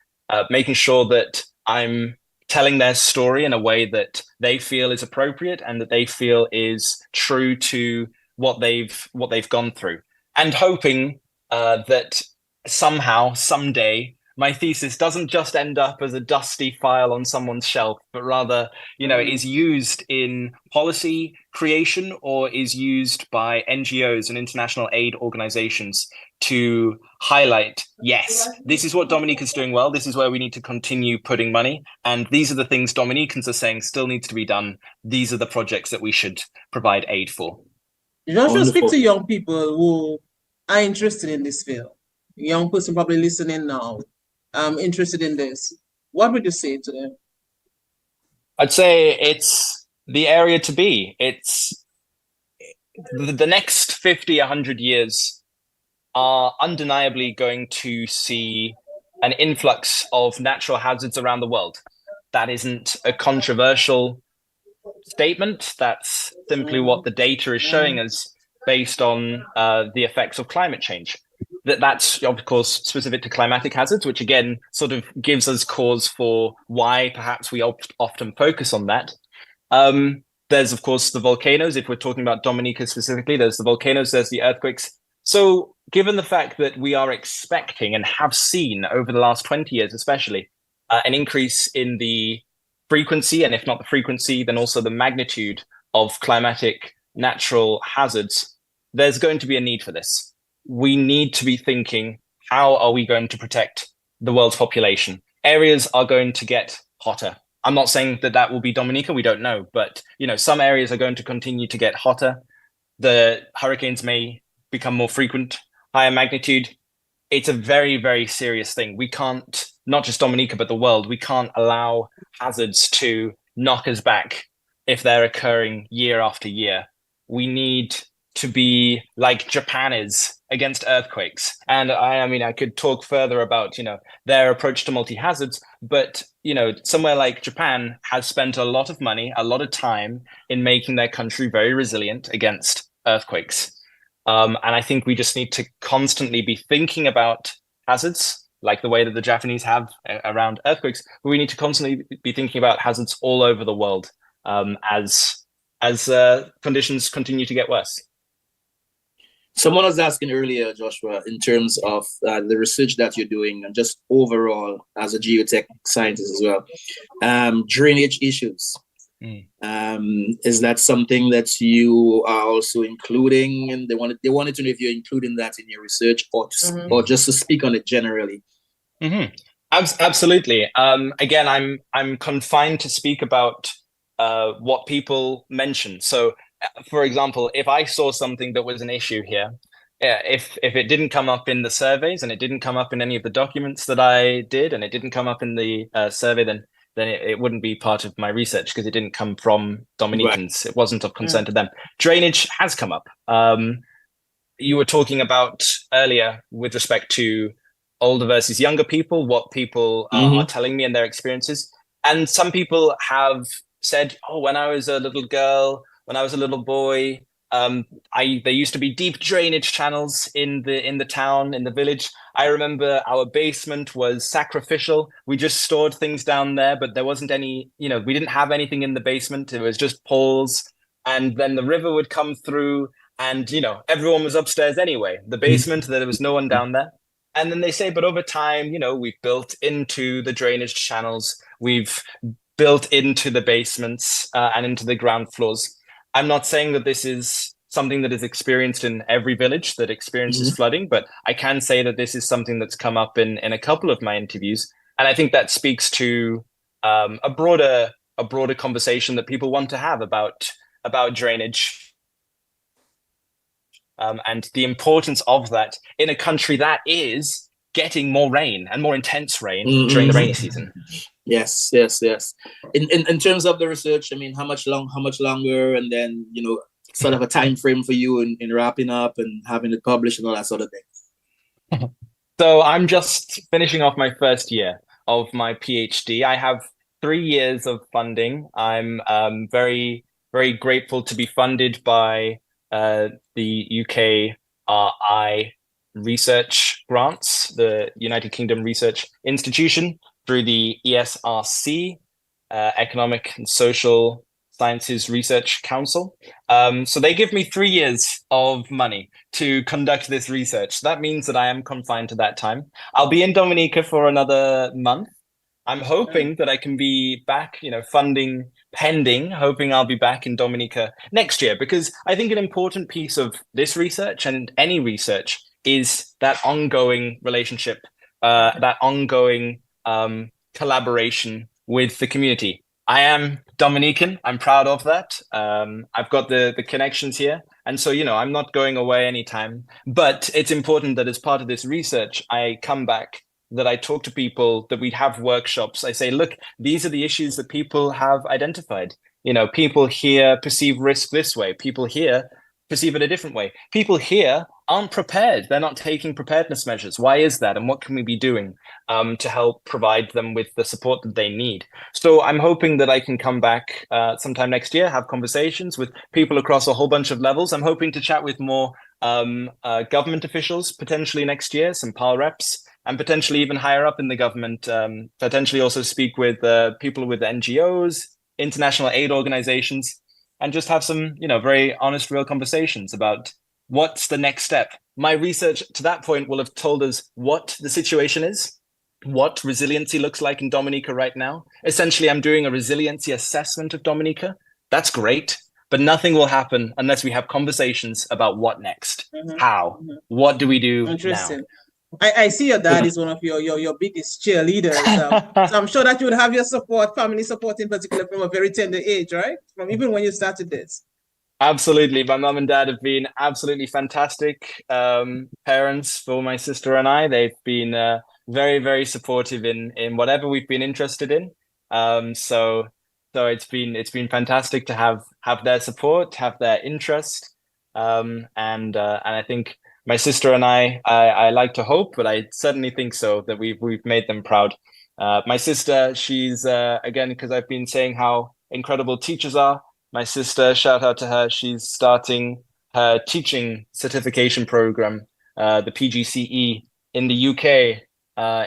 making sure that I'm telling their story in a way that they feel is appropriate and that they feel is true to what they've gone through, and hoping that somehow, someday, my thesis doesn't just end up as a dusty file on someone's shelf, but rather, is used in policy creation or is used by NGOs and international aid organizations to highlight, yes, this is what Dominicans doing well. This is where we need to continue putting money. And these are the things Dominicans are saying still needs to be done. These are the projects that we should provide aid for. Joshua, speak to young people who are interested in this field. Young person probably listening now, interested in this. What would you say to them? I'd say it's the area to be. It's the next 50, 100 years are undeniably going to see an influx of natural hazards around the world. That isn't a controversial statement. That's simply what the data is showing us based on the effects of climate change. That's, of course, specific to climatic hazards, which again sort of gives us cause for why perhaps we often focus on that. There's, of course, the volcanoes. If we're talking about Dominica specifically, there's the volcanoes, there's the earthquakes. So given the fact that we are expecting and have seen over the last 20 years, especially, an increase in the frequency, and if not the frequency, then also the magnitude of climatic natural hazards, there's going to be a need for this. We need to be thinking, how are we going to protect the world's population? Areas are going to get hotter. I'm not saying that will be Dominica, we don't know, but some areas are going to continue to get hotter. The hurricanes may become more frequent, higher magnitude. It's a very, very serious thing. We can't, not just Dominica, but the world, we can't allow hazards to knock us back if they're occurring year after year. We need to be like Japan is against earthquakes. And I could talk further about, their approach to multi-hazards, but, somewhere like Japan has spent a lot of money, a lot of time in making their country very resilient against earthquakes. And I think we just need to constantly be thinking about hazards, like the way that the Japanese have around earthquakes, but we need to constantly be thinking about hazards all over the world as conditions continue to get worse. Someone was asking earlier, Joshua, in terms of the research that you're doing and just overall as a geotech scientist as well, drainage issues. Is that something that you are also including? And they wanted to know if you're including that in your research or just to speak on it generally. Absolutely. Again, I'm confined to speak about what people mention. So, for example, if I saw something that was an issue here, if it didn't come up in the surveys and it didn't come up in any of the documents that I did, and it didn't come up in the survey, then it wouldn't be part of my research because it didn't come from Dominicans. Right. It wasn't of concern to them. Drainage has come up. You were talking about earlier with respect to older versus younger people, what people are telling me and their experiences. And some people have said, "Oh, when I was a little girl, when I was a little boy, there used to be deep drainage channels in the town, in the village. I remember our basement was sacrificial. We just stored things down there, but there wasn't any, we didn't have anything in the basement. It was just poles, and then the river would come through, and everyone was upstairs anyway. The basement, there was no one down there." And then they say, but over time, we've built into the drainage channels, we've built into the basements and into the ground floors. I'm not saying that this is something that is experienced in every village that experiences flooding, but I can say that this is something that's come up in a couple of my interviews. And I think that speaks to a broader conversation that people want to have about drainage. And the importance of that in a country that is getting more rain and more intense rain during the rainy season. Yes. In terms of the research, I mean, how much longer, and then sort of a time frame for you in wrapping up and having it published and all that sort of thing. So I'm just finishing off my first year of my PhD. I have 3 years of funding. I'm very, very grateful to be funded by the UKRI research grants, the United Kingdom Research Institution, through the ESRC, Economic and Social Sciences Research Council. So they give me 3 years of money to conduct this research. That means that I am confined to that time. I'll be in Dominica for another month. I'm hoping that I can be back, funding pending, hoping I'll be back in Dominica next year, because I think an important piece of this research and any research is that ongoing relationship, that ongoing collaboration with the community. I am Dominican. I'm proud of that. I've got the connections here. And so, I'm not going away anytime. But it's important that as part of this research, I come back, that I talk to people, that we have workshops. I say, look, these are the issues that people have identified. People here perceive risk this way. People here perceive it a different way. People here aren't prepared. They're not taking preparedness measures. Why is that? And what can we be doing to help provide them with the support that they need? So I'm hoping that I can come back sometime next year, have conversations with people across a whole bunch of levels. I'm hoping to chat with more government officials potentially next year, some PAL reps, and potentially even higher up in the government, potentially also speak with people with NGOs, international aid organizations, and just have some, very honest, real conversations about what's the next step. My research to that point will have told us what the situation is, what resiliency looks like in Dominica right now. Essentially, I'm doing a resiliency assessment of Dominica. That's great, but nothing will happen unless we have conversations about what next, how, what do we do Interesting. now? I see your dad is one of your biggest cheerleaders. So I'm sure that you would have your support, family support in particular, from a very tender age, right? From even when you started this. Absolutely. My mom and dad have been absolutely fantastic parents for my sister and I. They've been very, very supportive in whatever we've been interested in. So it's been fantastic to have their support, have their interest, and I think my sister and I like to hope, but I certainly think so, that we've made them proud. My sister, she's again, because I've been saying how incredible teachers are. My sister, shout out to her, she's starting her teaching certification program, the PGCE, in the UK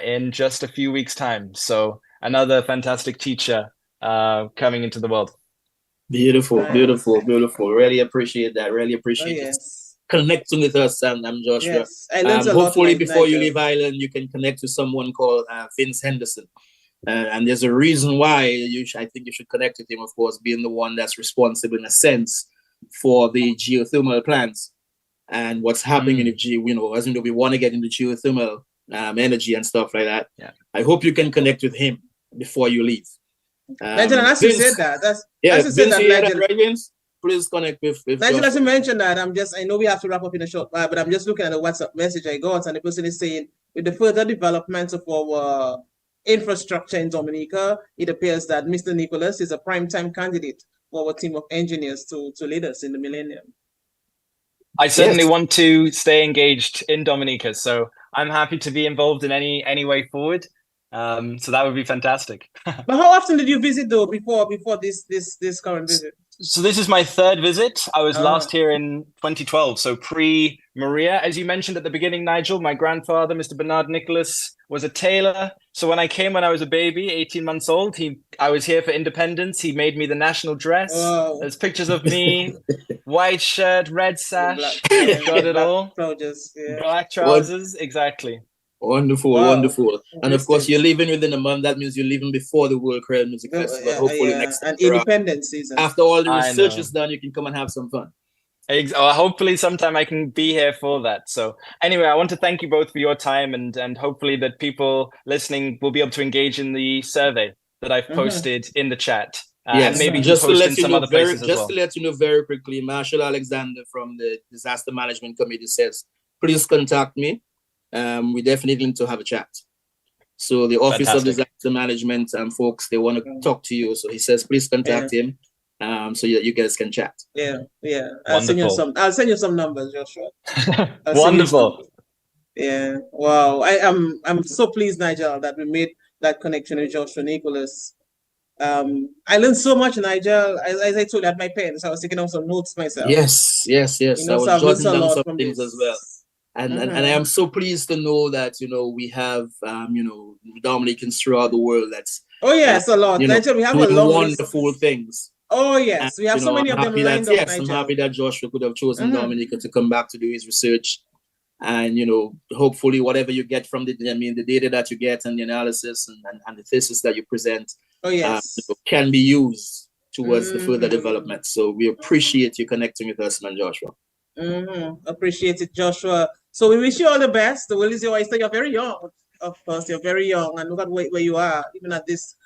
in just a few weeks' time. So another fantastic teacher coming into the world. Beautiful. Really appreciate that. Really appreciate it. Connecting with us, and I'm Joshua. Yes, I learned a lot. Hopefully, before you leave Ireland, you can connect with someone called Vince Henderson. And there's a reason why I think you should connect with him, of course, being the one that's responsible in a sense for the geothermal plants and what's happening in the as we want to get into geothermal energy and stuff like that. Yeah. I hope you can connect with him before you leave. Nigel, and as you said that, Vince, please connect with Nigel, as you mentioned that, I know we have to wrap up in a short while, but I'm just looking at the WhatsApp message I got, and the person is saying, with the further developments of our infrastructure in Dominica, it appears that Mr. Nicholas is a prime-time candidate for our team of engineers to lead us in the millennium. I certainly want to stay engaged in Dominica, so I'm happy to be involved in any way forward. So that would be fantastic. But how often did you visit though before this current visit? So this is my third visit. I was last here in 2012, so pre-Maria. As you mentioned at the beginning, Nigel, my grandfather, Mr. Bernard Nicholas, was a tailor. So when I came when I was a baby, 18 months old, I was here for independence. He made me the national dress. Wow. There's pictures of me, white shirt, red sash, got it all. Trousers, black trousers, exactly. Wonderful, wonderful. And of course, you're leaving within a month. That means you're leaving before the World Creole Music Festival. Hopefully next time. And Independence season. After all the research is done, you can come and have some fun. Hopefully sometime I can be here for that. So anyway, I want to thank you both for your time and hopefully that people listening will be able to engage in the survey that I've posted in the chat. Yes, and maybe just to let you know to let you know very quickly, Marshall Alexander from the Disaster Management Committee says, please contact me. We definitely need to have a chat. So the Office of Disaster Management folks, they want to talk to you. So he says, please contact him so that you guys can chat. Yeah. I'll send you some numbers, Joshua. Wonderful. Yeah. Wow. I'm so pleased, Nigel, that we made that connection with Joshua Nicholas. I learned so much, Nigel. As I told you at my parents, I was taking out some notes myself. Yes. You know, I was jotting down some things as well. And I am so pleased to know that, you know, we have, Dominicans throughout the world that's... Oh, yes, a lot. Nigel, we have a long wonderful things. Oh, yes. We have so many of them lined up, Yes, I'm happy that Joshua could have chosen Dominica to come back to do his research. And, you know, hopefully whatever you get from the data that you get and the analysis and the thesis that you present can be used towards the further development. So we appreciate you connecting with us, man, Joshua. Appreciate it, Joshua. So we wish you all the best. The Willis, you're very young. Of course, you're very young, and look at where you are, even at this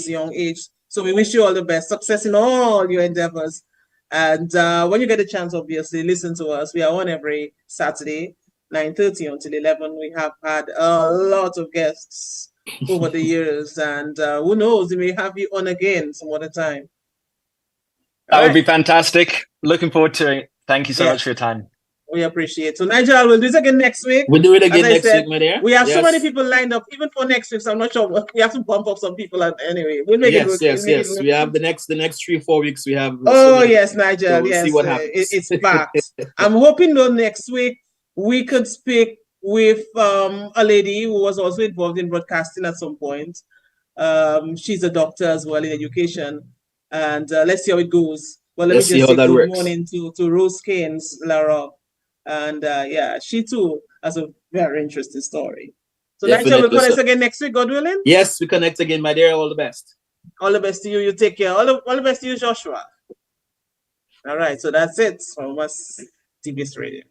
young age. So we wish you all the best, success in all your endeavors. And when you get a chance, obviously, listen to us. We are on every Saturday, 9:30 until 11. We have had a lot of guests over the years, and who knows, we may have you on again some other time. That would be fantastic. Looking forward to it. Thank you so much for your time. We appreciate it. So, Nigel, we'll do it again next week. We'll do it again next week, my dear. We have so many people lined up, even for next week. So I'm not sure. We have to bump up some people. Anyway, we'll make it work. Yes. We have the next 3-4 weeks. We have. Yes, Nigel. So we'll see what happens. It's back. I'm hoping though next week we could speak with a lady who was also involved in broadcasting at some point. She's a doctor as well in education, and let's see how it goes. Well, let me just say good morning to Rose Keynes, Lara. And she too has a very interesting story. So Nigel, we'll connect again next week, God willing. Yes, we connect again, my dear. All the best. All the best to you. You take care. All the best to you, Joshua. All right, so that's it from us, TBS Radio.